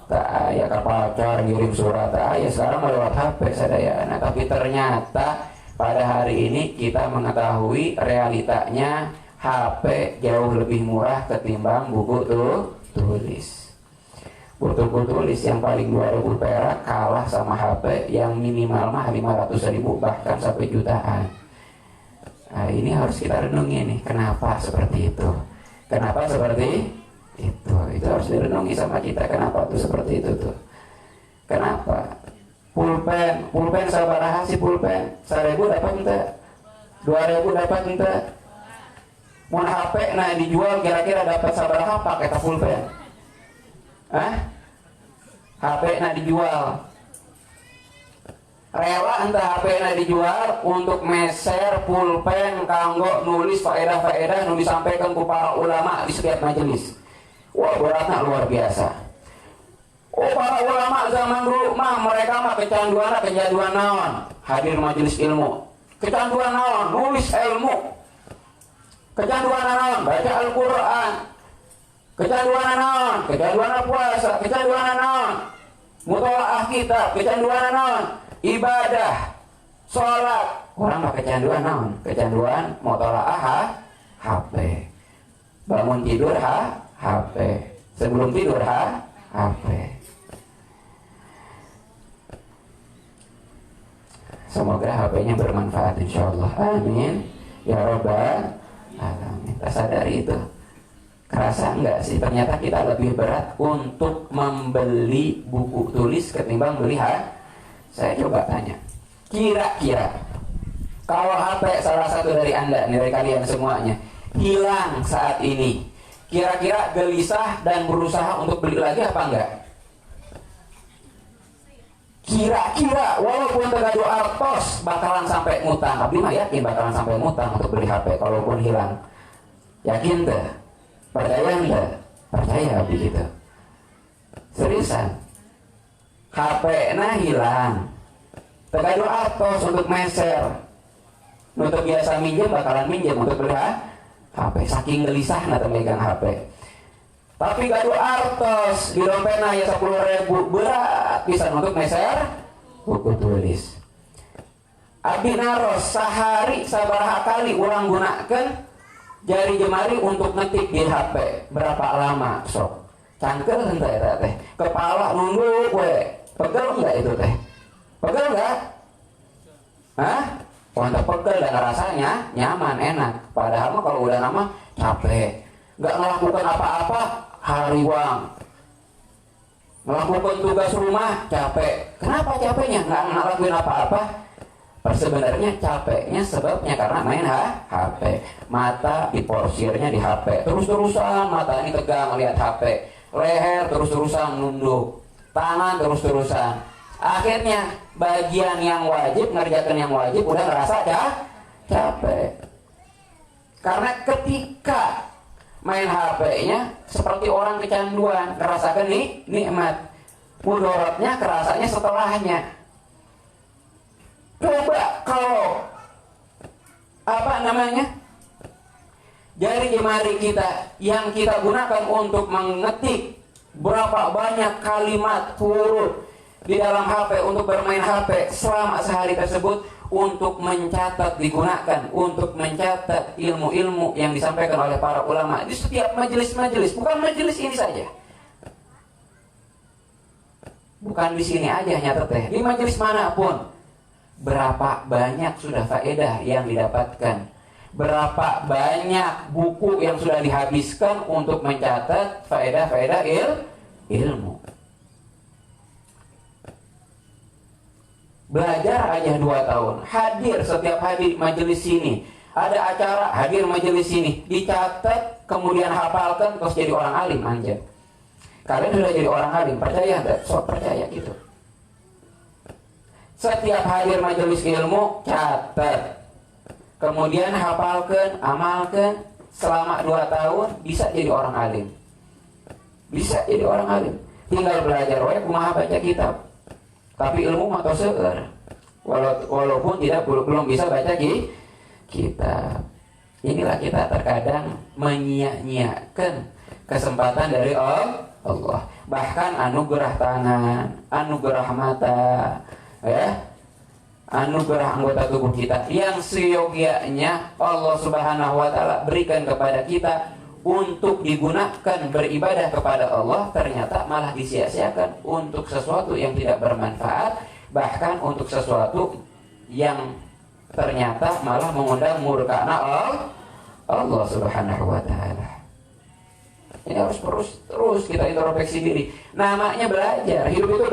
Tak aya ka pacar ngirim surat, tak aya sekarang lewat HP sadayana. Tapi ternyata pada hari ini kita mengetahui realitanya HP jauh lebih murah ketimbang buku tulis. Buku tulis yang paling 2.000 perak kalah sama HP yang minimal mah 500.000 bahkan sampai jutaan. Nah, ini harus kita renungi nih, kenapa seperti itu? Kenapa seperti itu? Itu harus direnungi sama kita, kenapa tuh seperti itu tuh? Kenapa? Pulpen sabaraha si pulpen 1.000 dapat ente, 2.000 dapat ente. Mun HP nah dijual kira-kira dapat sabaraha pakai ta pulpen? HP nah dijual. Rela entah HP na dijual untuk meser pulpen kanggo nulis faedah-faedah nu disampaikan ku para ulama di setiap majelis. Wah, beratnya luar biasa. Oh, para ulama zaman dulu mah mereka mah kecanduan naon? Hadir majelis ilmu. Kecanduan naon? Nulis ilmu. Kecanduan naon? Baca Al-Qur'an. Kecanduan naon? Kecanduan puasa. Kecanduan naon? Mutolaah kitab. Kecanduan naon? Ibadah, sholat. Orang mah kecanduan naon? Kecanduan mutolaah HP. Bangun tidur HP. Sebelum tidur HP. Semoga HP-nya bermanfaat insyaallah. Amin. Ya Rabbal alamin. Kita sadari itu. Kerasa enggak sih? Ternyata kita lebih berat untuk membeli buku tulis ketimbang beli Saya coba tanya, kira-kira kalau HP salah satu dari Anda, dari kalian semuanya, hilang saat ini, kira-kira gelisah dan berusaha untuk beli lagi apa enggak? Kira-kira walaupun tegadu artos bakalan sampai ngutang, tapi mah yakin bakalan sampai ngutang untuk beli HP kalaupun hilang. Yakin deh? Percaya enggak? Percaya begitu. Seriusan? HP na hilang, tegadu artos untuk meser, untuk biasa minjem bakalan minjem untuk beli HP, saking gelisah na megang HP. Tapi gadu artos di dompetna ya 10.000, berat bisa untuk meser buku tulis. Abdi naros sehari sabaraha kali urang gunakan jari jemari untuk ngetik di HP, berapa lama sok? Cangkel henteu eta teh, kepala nunduk we. Pegel enggak itu teh? Pegel enggak? Untuk pegel dan rasanya nyaman, enak. Padahal mah kalau udah lama capek. Enggak melakukan apa-apa, hariwang. Melakukan tugas rumah capek. Kenapa capeknya? Enggak ngelakuin apa-apa. Sebenarnya capeknya sebabnya karena main HP. Mata diporsirnya di HP. Terus-terusan mata ini tegang melihat HP. Leher terus-terusan nunduk. Tangan terus-terusan. Akhirnya bagian yang wajib, ngerjakan yang wajib udah ngerasa capek. Karena ketika main HP-nya seperti orang kecanduan, ngerasakan nih nikmat. Mudaratnya kerasanya setelahnya. Coba kalau jari jemari kita yang kita gunakan untuk mengetik berapa banyak kalimat huruf di dalam HP untuk bermain HP selama sehari tersebut untuk mencatat digunakan untuk mencatat ilmu-ilmu yang disampaikan oleh para ulama di setiap majelis-majelis, bukan majelis ini saja, bukan di sini aja nyatet teh, di majelis manapun. Berapa banyak sudah faedah yang didapatkan, berapa banyak buku yang sudah dihabiskan untuk mencatat faedah-faedah ilmu. Belajar aja 2 tahun, hadir setiap hari majelis sini, ada acara hadir majelis sini, dicatat, kemudian hafalkan, terus jadi orang alim anjir. Kalian sudah jadi orang alim, percaya enggak? Sok percaya gitu. Setiap hadir majelis ilmu catat, kemudian hafalkan, amalkan selama 2 tahun, bisa jadi orang alim. Bisa jadi orang alim. Tinggal belajar wae kumaha baca kitab. Tapi ilmu mah tos seueur. Walaupun belum bisa baca kitab. Inilah kita terkadang menyia-nyiakan kesempatan dari Allah. Bahkan anugerah tangan, anugerah mata, anugerah anggota tubuh kita yang seyogianya Allah Subhanahu wa taala berikan kepada kita untuk digunakan beribadah kepada Allah, ternyata malah disia-siakan untuk sesuatu yang tidak bermanfaat, bahkan untuk sesuatu yang ternyata malah mengundang murkana Allah Subhanahu wa taala. Ini harus terus kita introspeksi diri. Namanya belajar, hidup itu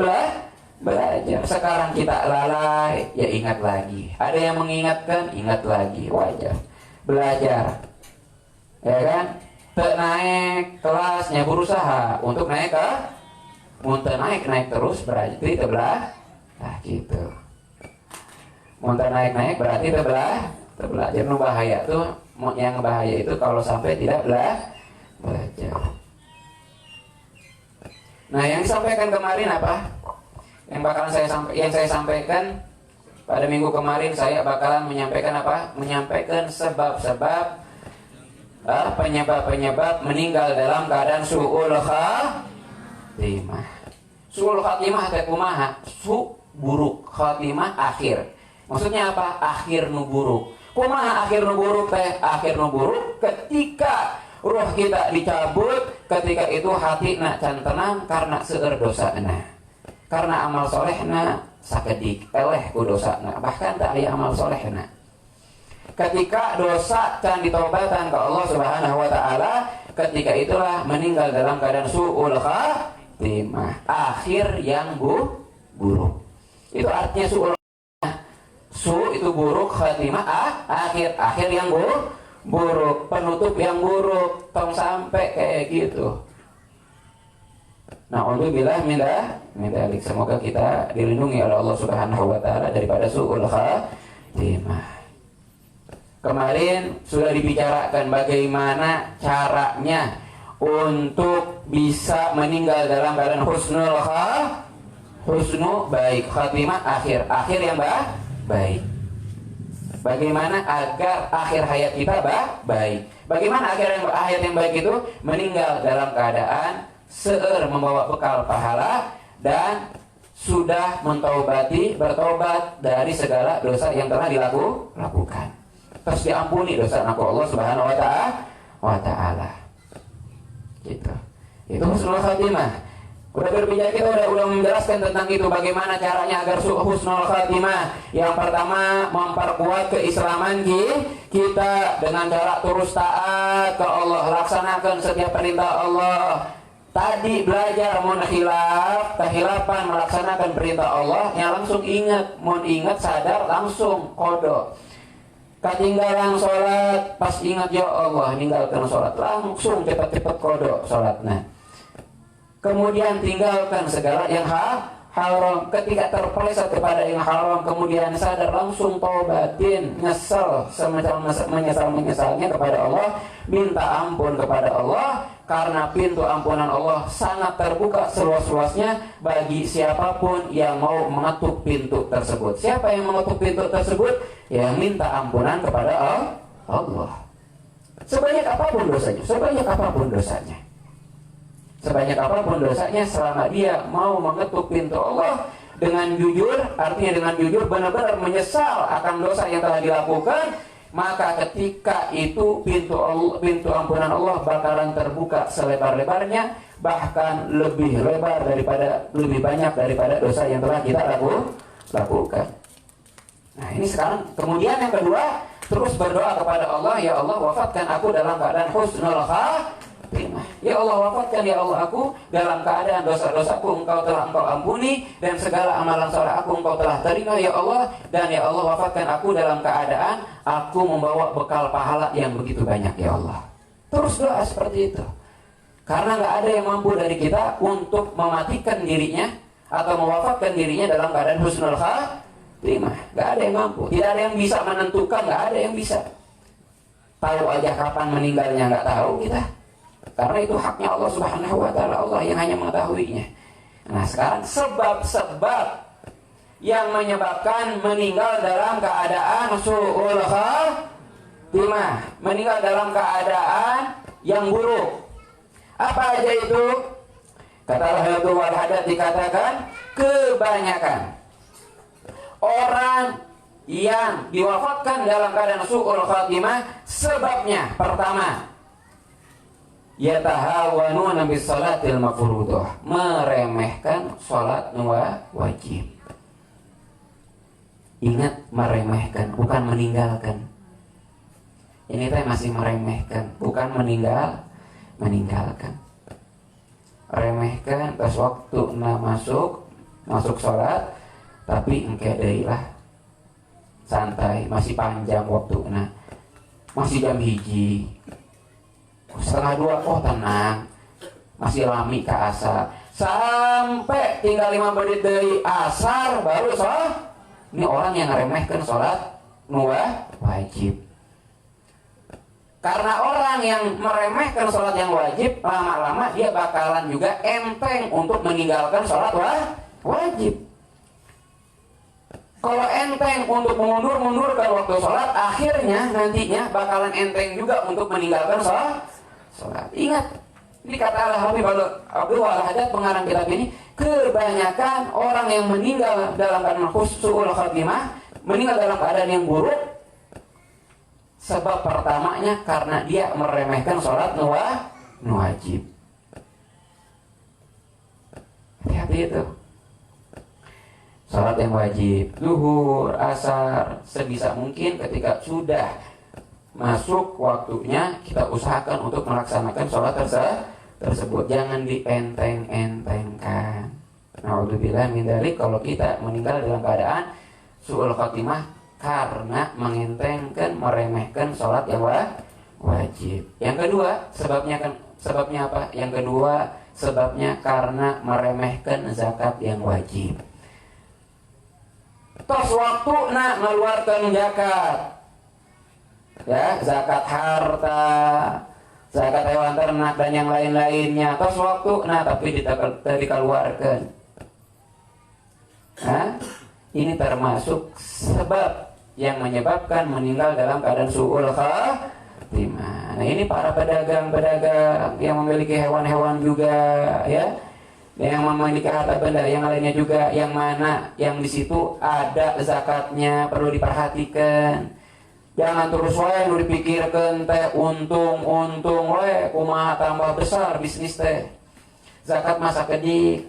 belajar. Sekarang kita lalai, ya ingat lagi. Ada yang mengingatkan, ingat lagi, wajar. Belajar. Ya kan? Naik kelasnya berusaha untuk naik ke muntah naik terus berarti tebelah. Nah gitu. Muntah naik berarti tebelah. Belajar nu bahaya tuh, yang bahaya itu kalau sampai tidak belajar. Nah, yang disampaikan kemarin apa? Yang saya sampaikan pada minggu kemarin, saya bakalan menyampaikan apa? Menyampaikan sebab-sebab penyebab meninggal dalam keadaan su'ul khatimah. Su'ul khatimah teh kumaha? Buruk khatimah akhir. Maksudnya apa? Akhir nu buruk. Kumaha akhir nu buruk teh? Akhir nu buruk ketika ruh kita dicabut, ketika itu hati nak can tenang karena seueur dosana, karena amal solehna sakedik eleh ku dosana, bahkan tak aya amal solehna. Ketika dosa can ditobatan ke Allah Subhanahu wa taala, ketika itulah meninggal dalam keadaan su'ul khatimah, akhir yang buruk. Itu artinya su'ul itu buruk, khatimah akhir yang buruk, penutup yang buruk, tong sampai kayak gitu. Nah, alhamdulillah minta semoga kita dilindungi oleh Allah Subhanahu wa taala daripada su'ul khatimah. Kemarin sudah dibicarakan bagaimana caranya untuk bisa meninggal dalam keadaan husnu baik, khatimah akhir yang baik. Bagaimana agar akhir hayat kita baik? Bagaimana akhir hayat yang baik itu? Meninggal dalam keadaan seueur membawa bekal pahala dan sudah bertobat dari segala dosa yang telah dilakukan. Terus diampuni dosa aku Allah Subhanahu wa taala. Gitu. Itu husnul khatimah. Udah berbicara, kita udah menjelaskan tentang itu, bagaimana caranya agar husnul khatimah. Yang pertama, memperkuat keislaman kita dengan cara terus taat ke Allah, laksanakan setiap perintah Allah. Tadi belajar kehilafan melaksanakan perintah Allah, yang langsung ingat, sadar langsung kodok. Ketinggalan sholat, pas ingat ya Allah, ninggalkan sholat, langsung cepat-cepat kodok sholatnya. Kemudian tinggalkan segala yang haram. Ketika terpeleset kepada yang haram, kemudian sadar, langsung taubatin, nyesal menyesalnya kepada Allah, minta ampun kepada Allah, karena pintu ampunan Allah sangat terbuka seluas-luasnya bagi siapapun yang mau mengetuk pintu tersebut. Siapa yang mengetuk pintu tersebut? Yang minta ampunan kepada Allah. Sebanyak apapun dosanya. Sebanyak apapun dosanya, selama dia mau mengetuk pintu Allah dengan jujur, artinya dengan jujur benar-benar menyesal akan dosa yang telah dilakukan, maka ketika itu pintu ampunan Allah bakalan terbuka selebar-lebarnya, bahkan lebih banyak daripada dosa yang telah kita lakukan. Nah, ini sekarang. Kemudian yang kedua, terus berdoa kepada Allah, ya Allah, wafatkan aku dalam keadaan husnul khatimah. Ya Allah, wafatkan ya Allah aku dalam keadaan dosa-dosaku Engkau telah ampuni, dan segala amalan soleh aku Engkau telah terima ya Allah. Dan ya Allah, wafatkan aku dalam keadaan aku membawa bekal pahala yang begitu banyak ya Allah. Terus doa seperti itu, karena gak ada yang mampu dari kita untuk mematikan dirinya atau mewafatkan dirinya dalam keadaan husnul khatimah. Gak ada yang mampu, tidak ada yang bisa menentukan, gak ada yang bisa. Tahu aja kapan meninggalnya gak tahu kita, karena itu haknya Allah Subhanahu wa taala, Allah yang hanya mengetahuinya. Nah, sekarang sebab-sebab yang menyebabkan meninggal dalam keadaan su'ul khatimah, meninggal dalam keadaan yang buruk. Apa aja itu? Kata Rahimatul wal Haddad dikatakan, kebanyakan orang yang diwafatkan dalam keadaan su'ul khatimah, sebabnya pertama, yatahawanuna bis salatil mafruḍah, meremehkan salat wajib. Ingat, meremehkan, bukan meninggalkan. Ini teh masih meremehkan, bukan meninggalkan. Remehkan pas waktu masuk sholat, tapi engke deui lah santai, masih panjang waktuna, masih jam 1, setengah 2, oh tenang, masih lami ke asar, sampai tinggal 5 menit dari asar baru sholat. Ini orang yang ngeremehkan sholat wajib. Karena orang yang meremehkan sholat yang wajib, lama-lama dia bakalan juga enteng untuk meninggalkan sholat wajib. Kalau enteng untuk mundurkan waktu sholat, akhirnya nantinya bakalan enteng juga untuk meninggalkan sholat. Ingat, ini kata Al-Habib Abdul Al-Haddad pengarang kitab ini, kebanyakan orang yang meninggal dalam keadaan su'ul khatimah, meninggal dalam keadaan yang buruk, sebab pertamanya karena dia meremehkan sholat wajib. Hati-hati itu. Sholat yang wajib, zuhur, asar, sebisa mungkin ketika sudah masuk waktunya, kita usahakan untuk melaksanakan sholat tersebut. Jangan dienteng-entengkan. Na'udzubillah min dzalik, kalau kita meninggal dalam keadaan su'ul khatimah karena mengentengkan, meremehkan sholat yang wajib. Yang kedua, sebabnya apa? Yang kedua, sebabnya karena meremehkan zakat yang wajib. Tos waktu ngeluarkan zakat, ya, zakat harta, zakat hewan ternak dan yang lain-lainnya. Tos waktu tapi dikeluarkan. Ini termasuk sebab yang menyebabkan meninggal dalam keadaan su'ul khatimah. Nah, ini para pedagang-pedagang yang memiliki hewan-hewan juga, ya, yang memiliki harta benda yang lainnya juga, yang mana yang di situ ada zakatnya, perlu diperhatikan. Jangan terus wae nu dipikirkeun teh untung we kumaha tambah besar bisnis teh. Zakat mah sakedik.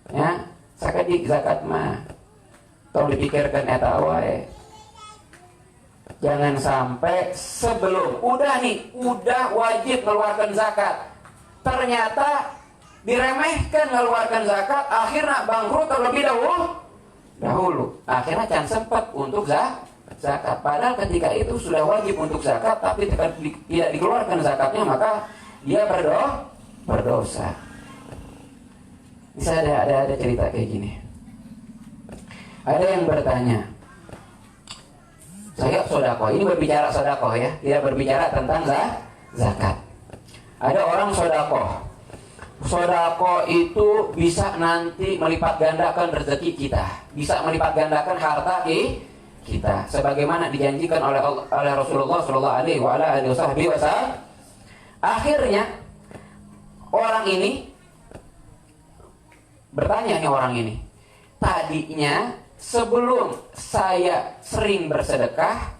Ya, sakedik zakat mah. Tolong dipikirkan eta wae. Jangan sampai sebelum udah wajib keluarkan zakat, ternyata diremehkan mengeluarkan zakat, akhirnya bangkrut terlebih dahulu. Akhirnya can sempat untuk zakat. Padahal ketika itu sudah wajib untuk zakat, tapi tidak dikeluarkan zakatnya, maka dia berdosa. Bisa ada cerita kayak gini. Ada yang bertanya, saya sodakoh, ini berbicara sodakoh ya, tidak berbicara tentang zakat. Ada orang sodakoh. Sodako itu bisa nanti melipat gandakan rezeki kita, bisa melipat gandakan harta kita, sebagaimana dijanjikan oleh Rasulullah SAW. Akhirnya orang ini bertanya tadinya sebelum saya sering bersedekah,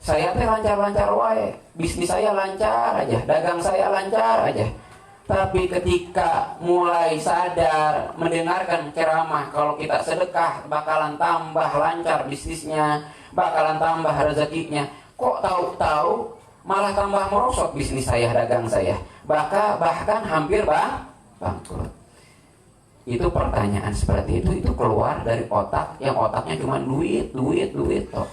saya teh lancar-lancar wae, bisnis saya lancar aja, dagang saya lancar aja. Tapi ketika mulai sadar mendengarkan ceramah kalau kita sedekah bakalan tambah lancar bisnisnya, bakalan tambah rezekinya, kok tahu-tahu malah tambah merosot bisnis saya, dagang saya, bahkan hampir bangkrut. Itu pertanyaan seperti itu keluar dari otak yang otaknya cuma duit toh.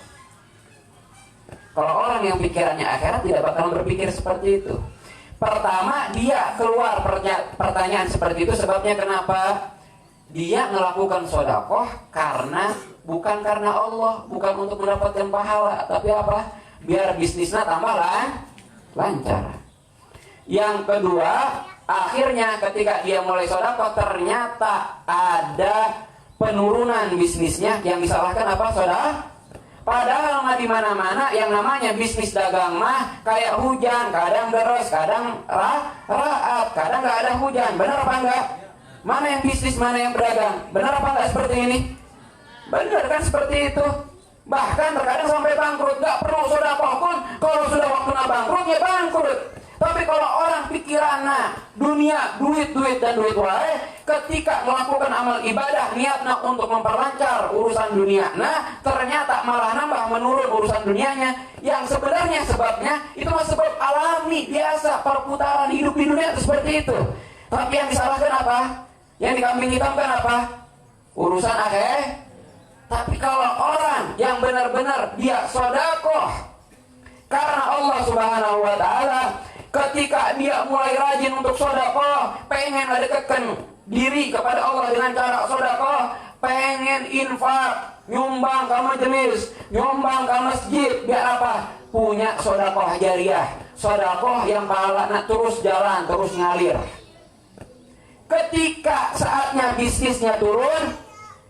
Kalau orang yang pikirannya akhirat tidak bakalan berpikir seperti itu. Pertama, dia keluar pertanyaan seperti itu sebabnya kenapa? Dia melakukan sodakoh bukan karena Allah, bukan untuk mendapatkan pahala, tapi apa? Biar bisnisnya tambah lancar. Yang kedua, akhirnya ketika dia mulai sodakoh, ternyata ada penurunan bisnisnya. Yang disalahkan apa, saudara? Padahal mah di mana-mana yang namanya bisnis dagang mah kayak hujan, kadang deras, kadang raat, kadang nggak ada hujan. Benar apa enggak? Mana yang bisnis, mana yang berdagang? Benar apa enggak seperti ini? Benar kan seperti itu. Bahkan terkadang sampai bangkrut. Nggak perlu sodakoh pun, kalau sudah waktunya bangkrut ya bangkrut. Tapi kalau orang pikiranna dunia, duit dan duit wae, ketika melakukan amal ibadah niatnya untuk memperlancar urusan dunia, nah ternyata malah nambah menurun urusan dunianya, yang sebenarnya sebabnya itu mah sebab alami biasa, perputaran hidup di dunia itu seperti itu. Tapi yang disalahkan apa? Yang dikambing hitamkan apa? Urusan akhir. Tapi kalau orang yang benar-benar dia sedekah karena Allah Subhanahu wa taala, ketika dia mulai rajin untuk sedekah, pengen mendekatkan diri kepada Allah dengan cara sedekah, pengen infak, nyumbang ke majelis, nyumbang ke masjid, biar apa? Punya sedekah jariah, sedekah yang pahalanya terus jalan, terus ngalir. Ketika saatnya bisnisnya turun,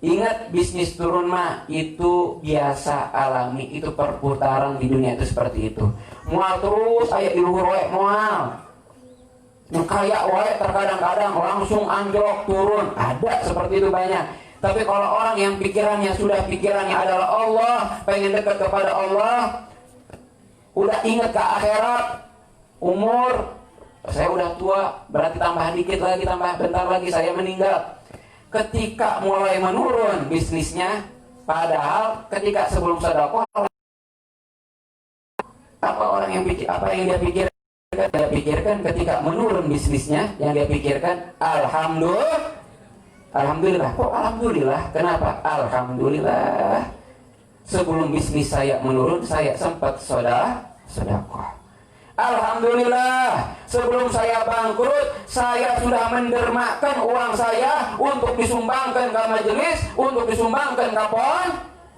ingat bisnis turun mah itu biasa alami, itu perputaran di dunia itu seperti itu. Mual terus aya di luhur wae mual. Nu kaya wae terkadang-kadang langsung anjlok turun, ada seperti itu banyak. Tapi kalau orang yang pikirannya adalah Allah, pengen dekat kepada Allah, udah ingat ke akhirat, umur saya udah tua, berarti tambah dikit lagi, tambah bentar lagi saya meninggal. Ketika mulai menurun bisnisnya, padahal ketika sebelum sedekah, apa yang dia pikirkan? Dia pikirkan ketika menurun bisnisnya, yang dia pikirkan alhamdulillah. Kok alhamdulillah? Kenapa? Alhamdulillah. Sebelum bisnis saya menurun, saya sempat sedekah. Alhamdulillah, sebelum saya bangkrut, saya sudah mendermakan uang saya untuk disumbangkan ke majelis, untuk disumbangkan ke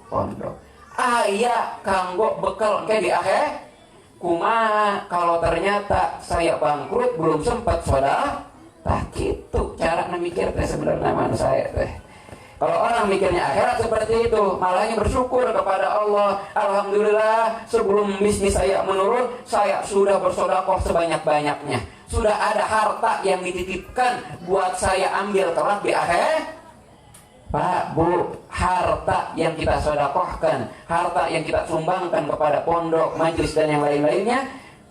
pondok. Aya kanggo bekal kayak di akhir. Kumaha kalau ternyata saya bangkrut belum sempat sedekah? Tah kitu cara mikir teh sebenarnya manusia teh. Kalau orang mikirnya akhirat seperti itu, malahnya bersyukur kepada Allah. Alhamdulillah, sebelum bisnis saya menurun, saya sudah bersedekah sebanyak-banyaknya. Sudah ada harta yang dititipkan buat saya ambil kelak di akhir. Pak, Bu, harta yang kita sedekahkan, harta yang kita sumbangkan kepada pondok, majelis dan yang lain-lainnya,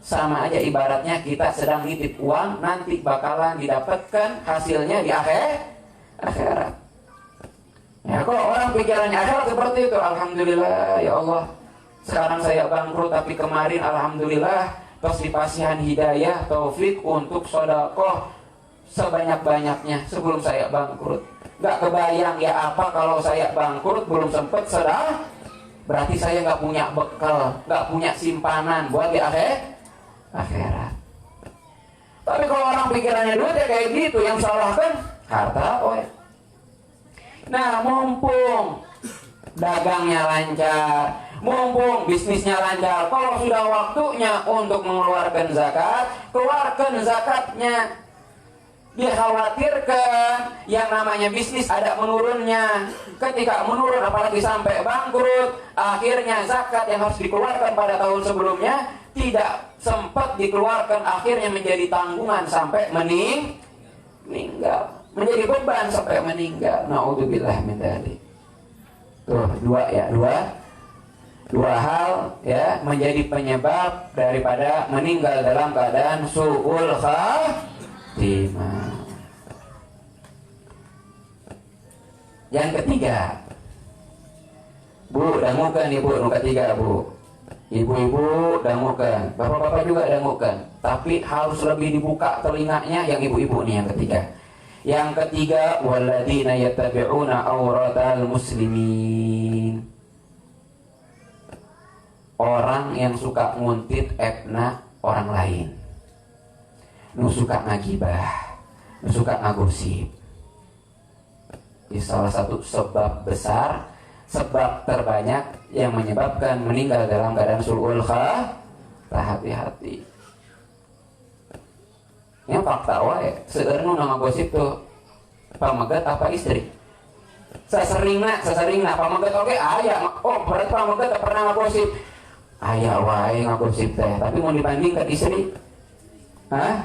sama aja ibaratnya kita sedang nitip uang, nanti bakalan didapatkan hasilnya di akhirat. Ya, kalau orang pikirannya akhirat seperti itu, alhamdulillah ya Allah, sekarang saya bangkrut tapi kemarin alhamdulillah terus dipasihan hidayah, taufik untuk sedekah sebanyak-banyaknya sebelum saya bangkrut. Gak kebayang ya apa kalau saya bangkrut belum sempat sedekah, berarti saya gak punya bekal, gak punya simpanan buat di akhirat. Tapi kalau orang pikirannya duit ya kayak gitu, yang salahkan harta, Nah, mumpung dagangnya lancar, mumpung bisnisnya lancar, kalau sudah waktunya untuk mengeluarkan zakat, keluarkan zakatnya. Dikhawatirkan yang namanya bisnis ada menurunnya. Ketika menurun, apalagi sampai bangkrut, akhirnya zakat yang harus dikeluarkan pada tahun sebelumnya tidak sempat dikeluarkan, akhirnya menjadi tanggungan sampai meninggal. Menjadi beban sampai meninggal. Naudzubillah min dzalik. Tuh, dua hal ya menjadi penyebab daripada meninggal dalam keadaan su'ul khatimah. Yang ketiga, Bu, dangukan Ibu, nu ketiga Bu. Ibu-ibu dangukan, bapak-bapak juga dangukan, tapi harus lebih dibuka telinganya yang ibu-ibu nih yang ketiga. Yang ketiga, walladzina yattabi'una auratal muslimin. Orang yang suka nguntit ebna orang lain. Nu suka ngagibah, nu suka ngagosip. Ini salah satu sebab besar, sebab terbanyak yang menyebabkan meninggal dalam keadaan su'ul khatimah. Hati-hati. Yang fakta wae, seueur nu ngagosip tuh pamagat apa istri. Saseringna pamagat oge aya. Oh, berarti pamagat tak pernah ngagosip. Aya wae ngagosip teh, tapi mau dibandingkan istri.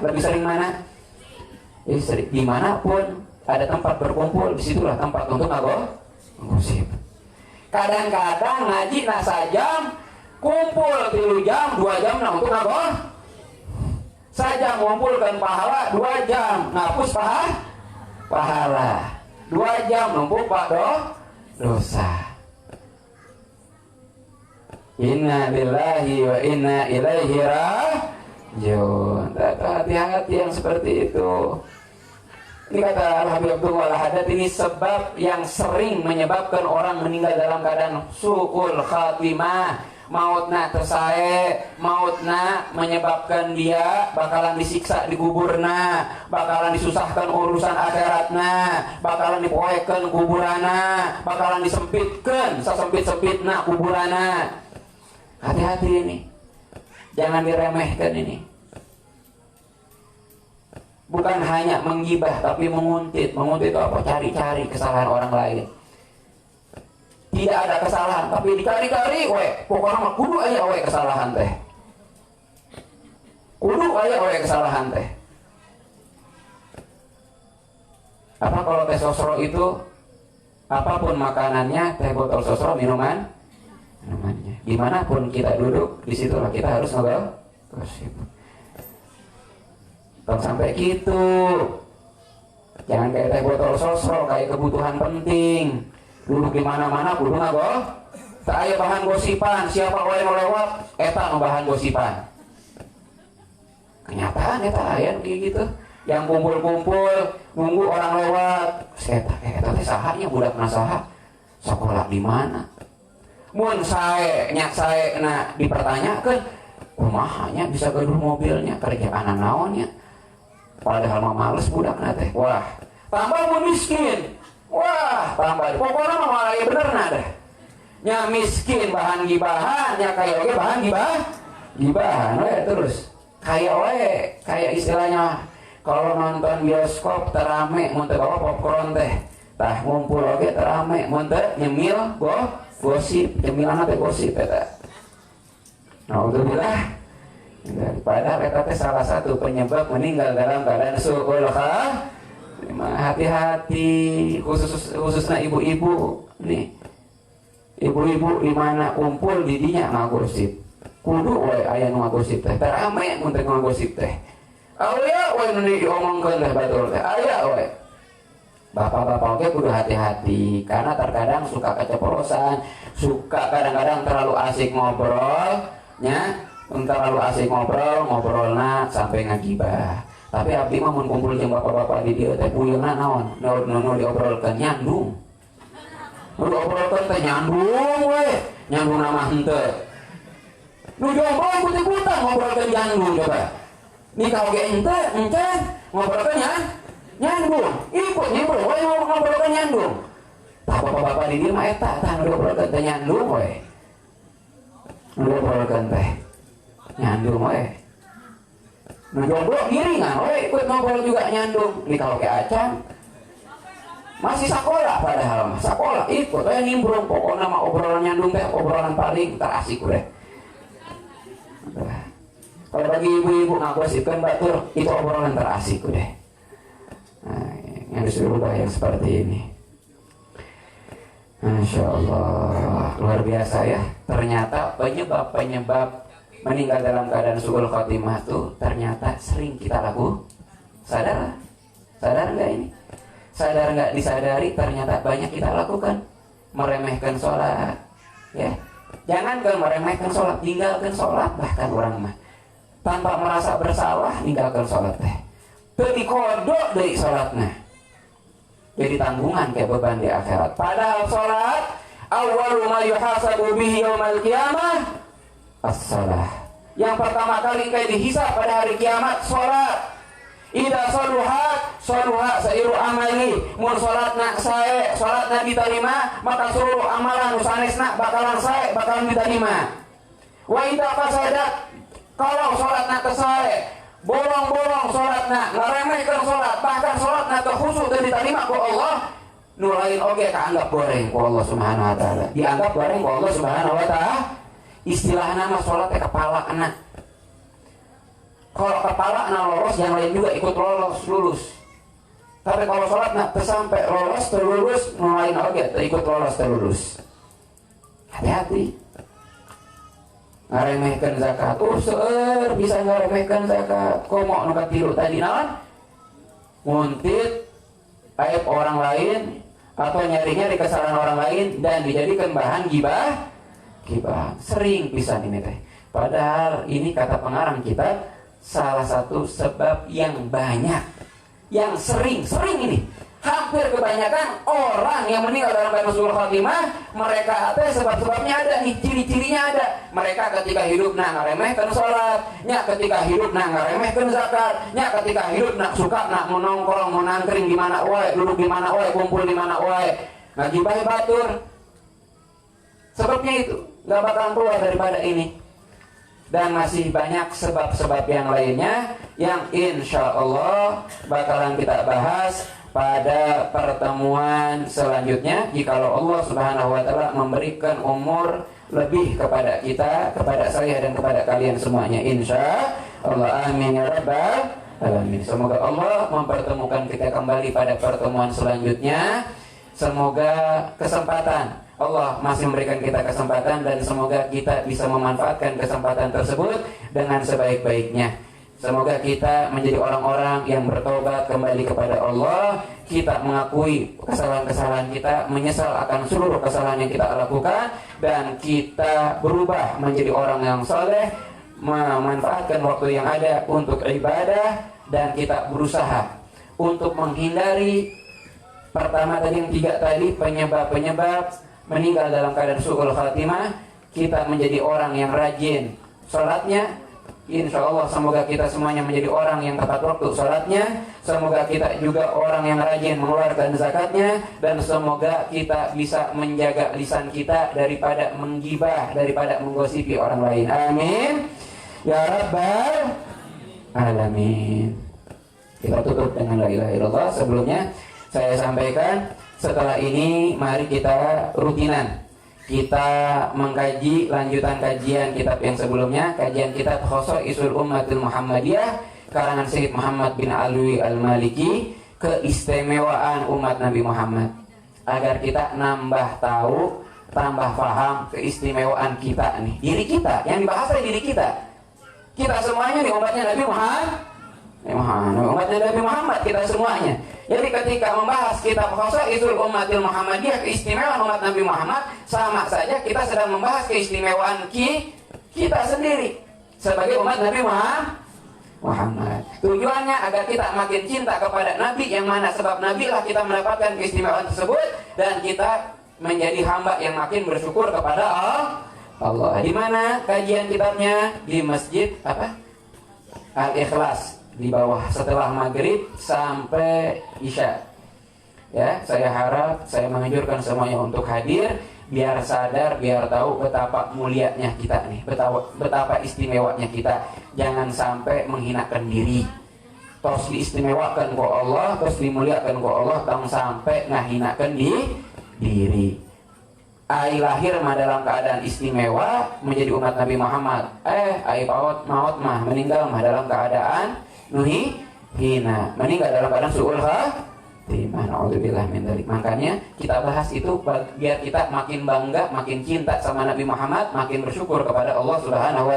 Lebih sering mana? Istri. Dimanapun ada tempat berkumpul, disitulah tempat untuk ngagosip. Kadang-kadang ngaji sajam, kumpul 3 jam, 2 jam nah untuk ngagosip. saja mengumpulkan pahala, 2 jam ngapus pahala, 2 jam numpuk dosa. Inna lillahi wa inna ilaihi rajiun. Hati-hati yang seperti itu. Ini kata Al-Habib Abdullah Al-Haddad, ini sebab yang sering menyebabkan orang meninggal dalam keadaan su'ul khatimah. Mautna tersae, mautna menyebabkan dia bakalan disiksa di kuburna, bakalan disusahkan urusan akhiratna, bakalan dipoekeun kuburana, bakalan disempitkan sesempit-sempitna kuburana. Hati-hati ini, jangan diremehkan ini. Bukan hanya menggibah tapi menguntit. Menguntit itu apa? Cari-cari kesalahan orang lain. Tidak ada kesalahan tapi dicari-cari pokoknya mah kudu aya kesalahan teh. Kudu aya kesalahan teh. Apa kalau teh sosro itu apapun makanannya, teh botol sosro minumannya. Dimanapun kita duduk, disitulah kita harus ngegosip. Tong sampai gitu. Jangan kayak teh botol sosro, kayak kebutuhan penting. Duduk di mana-mana kudu tak aya bahan gosipan, siapa wae nu lewat eta nu bahan gosipan. Kenyataan eta aya kayak gitu. Yang kumpul-kumpul nunggu orang lewat. Eta teh saha nya budakna saha? Sekolah di mana? Mun sae nya saena dipertanyakeun, kumaha nya bisa gaduh mobilnya, kerjaan naonnya? Padahal mah males budakna teh. Wah, tambah mun miskin. Wah, tambah. Pokoknya mah malah bener dah. Nya miskin bahan gibahan, nya kaya oge bahan gibahan we terus. Kayak istilahnya kalau nonton bioskop terame mun teu bawa popcorn teh. Tah ngumpul oge terame mun teu nyemil gosip, nyemilan teh gosip eta. Alhamdulillah. Padahal eta teh salah satu penyebab meninggal dalam keadaan su'ul khatimah. Hati-hati, khususnya ibu-ibu nih. Ibu-ibu di mana kumpul didinya ngagosip. Kudu we aya nu ngagosip teh. Terame mun teh ngagosip teh. Aya we nu diomongkeun teh batur teh. Aya we. Bapak-bapak oke kudu hati-hati karena terkadang suka keceplosan, suka kadang-kadang terlalu asik ngobrol, nya. Terlalu asik ngobrolna sampai ngagibah. Tapi abdi mah mun kumpul jeung bapak-bapak di dieu teh puyeuhna naon? Nu diobrolkeun nyandung. Nu diobrolkeun teh nyandung we. Nyandung mah henteu. Nu jomblo ikut-ikutan ngobrolkeun nyandung coba. Nikah oge henteu, encen ngobrolkeun nyandung. Ikut nyandung we ngobrolkeun nyandung. Tah bapak-bapak di dieu mah eta tah nu diobrolkeun teh nyandung we. Nu diobrolkeun teh nyandung we. Nu jomblo giringan we ikut ngobrol juga nyandung. Nikah oge acan. Masih sekolah padahal mah sekolah ikut we nimbrung pokokna mah obrolan nyandung teh obrolan paling terasik we. Kalau bagi ibu-ibu ngagosipkeun batur itu obrolan terasik deh. Nah, yang disuruh yang seperti ini. Masya Allah, luar biasa ya. Ternyata penyebab meninggal dalam keadaan su'ul khatimah itu ternyata sering kita lakukan. Sadar nggak ini? Sadar nggak disadari ternyata banyak kita lakukan. Meremehkan sholat, ya. Jangan meremehkan sholat, tinggalkan sholat bahkan orang mah tanpa merasa bersalah tinggalkan sholat teh. Teu dikodok deui sholatna. Jadi tanggungan kayak beban di akhirat. Padahal sholat awwalu ma yuhasabu bihi yaumal qiyamah as-shalah. Yang pertama kali kayak dihisab pada hari kiamat sholat. Idza saluha sairu amali. Mun sholatna sae, sholatna diterima, maka seluruh amalan nu sanesna bakalan sae, bakalan diterima. Wa idza fasadat, kalau sholatna teu sae, bolong-bolong sholatna, ngaremehkeun sholat, bahkan sholatna teu khusyuk teu diterima ku Allah, nu lain oge kaanggap goreng ku Allah Subhanahu wa taala. Dianggap goreng ku Allah Subhanahu wa taala. Istilahna mah sholat teh kepala kena. Kalau kepala lolos, yang lain juga ikut lulus. Tapi kalau sholat sampai lolos terlulus, yang lain oke ikut lolos terlulus. Hati-hati. ngaremehkeun zakat. Seueur bisa ngaremehkeun zakat. Komo nu katilu tadi naon? Nguntit aib orang lain atau nyari-nyari kesalahan orang lain dan dijadikan bahan gibah. Sering pisan ini teh. Padahal ini kata pengarang kitab salah satu sebab yang banyak, yang sering ini. Hampir kebanyakan orang yang meninggal dalam keadaan husnul khatimah, mereka teh sebab-sebabnya ada nih, ciri-cirinya ada. Mereka ketika hidup ngaremehkeun salat, nya ketika hidup ngaremehkeun zakat, nya ketika hidup suka mau nongkrong, mau nangkring di mana wae, duduk di mana wae, kumpul di mana wae, ngagibah batur. Sebabnya itu nggak bakalan keluar daripada ini. Dan masih banyak sebab-sebab yang lainnya yang insya Allah bakalan kita bahas pada pertemuan selanjutnya, jikalau Allah Subhanahu wa taala memberikan umur lebih kepada kita, kepada saya dan kepada kalian semuanya, insya Allah. Amin ya rabbal alamin. Semoga Allah mempertemukan kita kembali pada pertemuan selanjutnya. Semoga kesempatan Allah masih memberikan kita kesempatan, dan semoga kita bisa memanfaatkan kesempatan tersebut dengan sebaik-baiknya. Semoga kita menjadi orang-orang yang bertobat kembali kepada Allah. Kita mengakui kesalahan-kesalahan kita, menyesal akan seluruh kesalahan yang kita lakukan, dan kita berubah menjadi orang yang saleh, memanfaatkan waktu yang ada untuk ibadah, dan kita berusaha untuk menghindari pertama tadi yang 3 tadi, penyebab-penyebab meninggal dalam keadaan su'ul khatimah. Kita menjadi orang yang rajin salatnya. Insya Allah semoga kita semuanya menjadi orang yang tepat waktu salatnya. Semoga kita juga orang yang rajin mengeluarkan zakatnya. Dan semoga kita bisa menjaga lisan kita daripada menggibah, daripada menggosipi orang lain. Amin ya rabbal alamin. Kita tutup dengan la ilaha illallah. Sebelumnya saya sampaikan, setelah ini mari kita rutinan, kita mengkaji lanjutan kajian kitab yang sebelumnya, kajian kitab Khosaisul Ummatil Muhammadiyah karangan Syekh Muhammad bin Alwi Al-Maliki, keistimewaan umat Nabi Muhammad, agar kita nambah tahu, tambah paham keistimewaan kita nih, diri kita, yang dibahas adalah diri kita. Kita semuanya nih umatnya Nabi Muhammad, umatnya Nabi Muhammad, kita semuanya. Jadi ketika membahas kitab Khosaisul Ummatil Muhammadiyah, keistimewaan umat Nabi Muhammad, sama saja kita sedang membahas keistimewaan kita sendiri sebagai umat Nabi Muhammad. Tujuannya agar kita makin cinta kepada Nabi, yang mana sebab Nabi lah kita mendapatkan keistimewaan tersebut, dan kita menjadi hamba yang makin bersyukur kepada Allah. Di mana kajian kitabnya? Di Masjid Al-Ikhlas, di bawah setelah maghrib sampai isya. Ya, saya harap, saya menganjurkan semuanya untuk hadir, biar sadar, biar tahu betapa mulianya kita nih, betapa istimewanya kita. Jangan sampai menghinakan diri. Tos diistimewakan ku Allah, tos dimuliakan ku Allah, tong sampai ngahinakan diri. Ai lahir mah dalam keadaan istimewa menjadi umat Nabi Muhammad. Ai maut mah meninggal mah dalam keadaan hina, meninggal dalam keadaan su'ul khatimah. Na'udzubillah min dzalik. Makanya kita bahas itu biar kita makin bangga, makin cinta sama Nabi Muhammad, makin bersyukur kepada Allah Subhanahu wa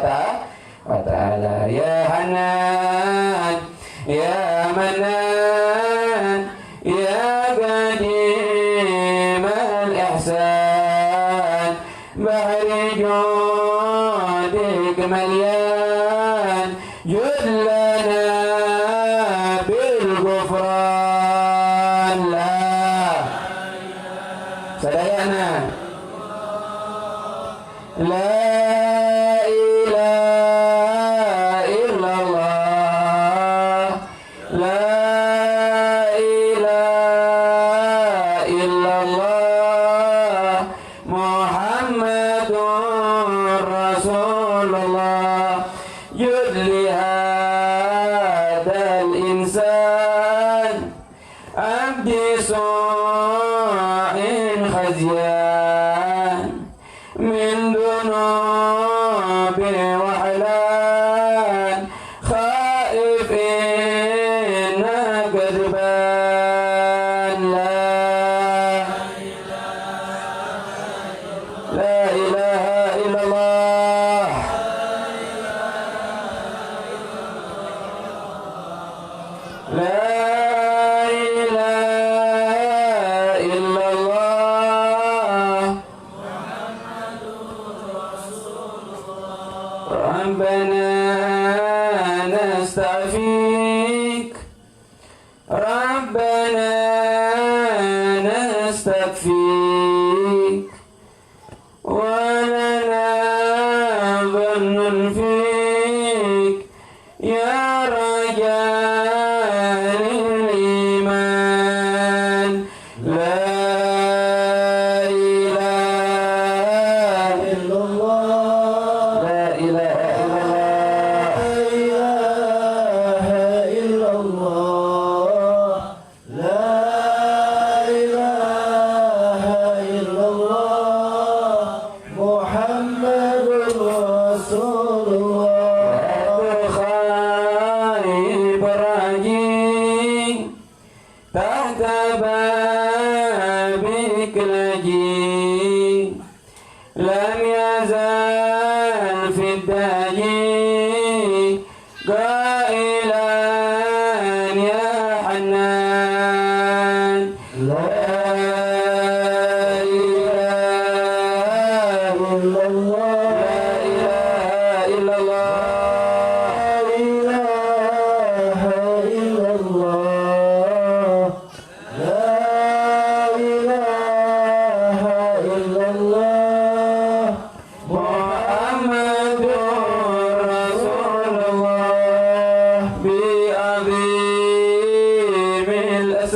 ta'ala. Ya Hanan, ya Manan, ya Qadim al-ihsan, bahri judik malyan, judlana bilghufran la sadayana la ilaha illallah, la ilaha illallah, Muhammadur Rasulullah, yudli hadal insan abdi su'in khazyan min dunubi wahlan khaifin gadban la ilaha illallah.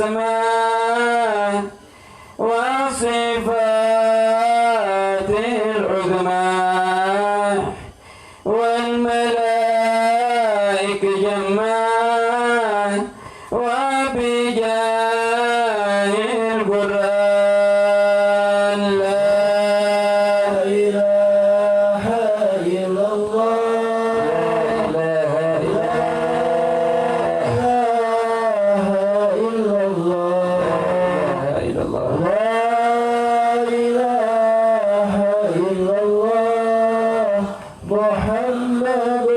الأسماء والصفات العظمى والملائك جمّا وبجاه القرآن لا إله إلا الله لا إله إلا الله إلا الله لا إله إلا الله محمد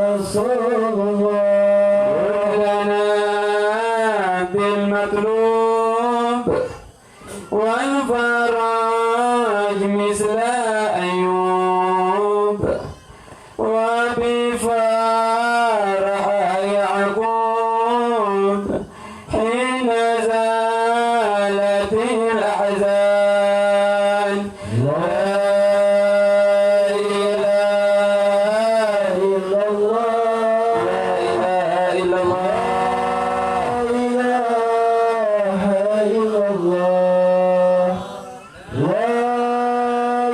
رسول الله لنا بالمطلوب والفرج مثل أيوب وبفرح يعقوب حين زالت الأحزان لا إله إلا الله لا إله إلا الله لا إله إلا الله لا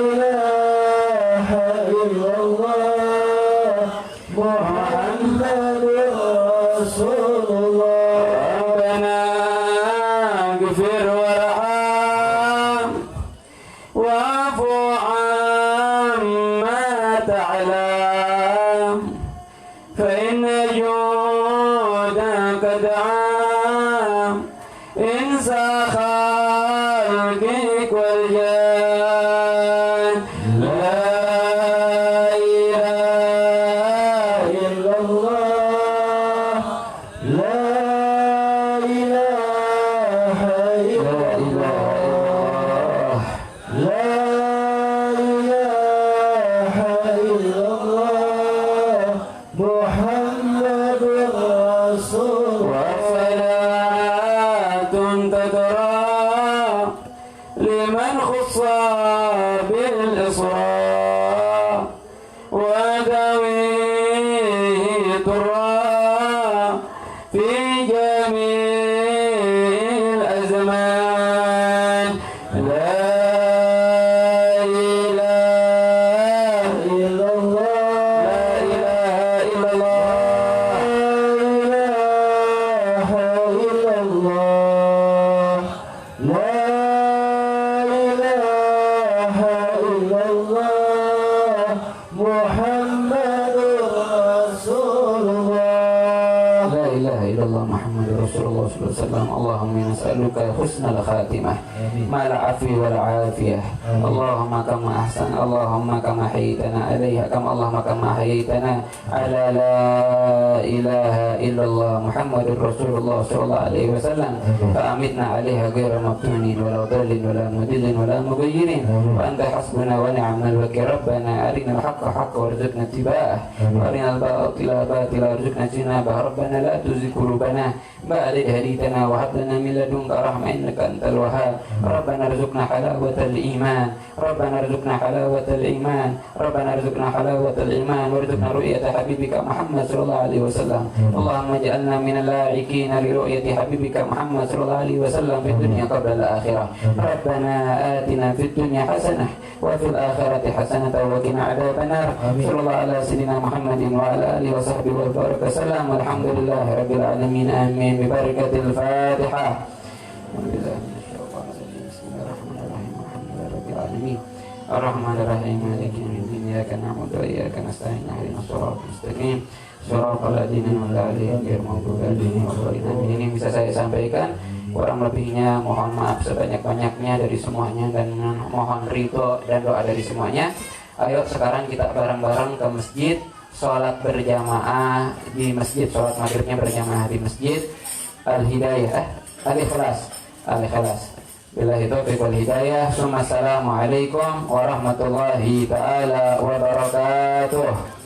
إله إلا الله محمد رسول الله ربنا اغفر وارحم واعف عما تعلم فإن جودك دعام إنسى خلقك والجان لا إله إلا الله لا إله إلا الله لا إله إلا الله محمد رسول وصلاة تترى لمن خص بالإصرار ودويه ترى في جميع الأزمان لا إله إلا الله لا إله إلا الله لا إله إلا الله لا إله إلا الله محمد رسول الله لا إله إلا الله محمد رسول الله صلى الله عليه وسلم اللهم نسألك حسن الخاتمة مع العفو والعافية اللهم كما أحسن اللهم كما حييتنا عليها اللهم كما حييتنا على لا إله إلا الله محمد رسول الله صلى الله عليه وسلم فأمتنا عليها غير مفتونين ولا ضال ولا مضل ولا مغير وأنت حسبنا ونعم الوكيل ربنا أرنا الحق حقا وارزقنا اتباعه وأرنا الباطل باطلا وارزقنا اجتنابه ربنا لا تزغ قلوبنا بعد إذ هديتنا وهب لنا من لدنك رحمة إنك أنت الوهاب ربنا ارزقنا حلاوة الإيمان ربنا ارزقنا حلاوة الإيمان ربنا ارزقنا حلاوة الإيمان وارزقنا رؤية حبيبك محمد صلى الله عليه وسلم اللهم اجعلنا من اللاعقين لرؤية حبيبك محمد صلى الله عليه وسلم في الدنيا قبل الآخرة ربنا آتنا في الدنيا حسنة وفي الآخرة حسنة وقنا عذاب النار صلى الله على سيدنا محمد وعلى آله وصحبه وبارك وسلم والحمد لله رب العالمين آمين ببركة الفاتحة الرحمن الرحيم مالك يوم الدين إياك نعبد وإياك نستعين اهدنا الصراط المستقيم صراط الذين أنعمت عليهم غير المغضوب عليهم ولا الضالين. Ini bisa saya sampaikan, kurang lebihnya mohon maaf sebanyak-banyaknya dari semuanya dan mohon ridho dan doa dari semuanya. Ayo sekarang kita bareng-bareng ke masjid, sholat berjamaah di masjid, sholat maghribnya berjamaah di masjid Al-Hidayah, Al-Ikhlas. Billahi taufiq wal hidayah. Assalamualaikum warahmatullahi taala wabarakatuh.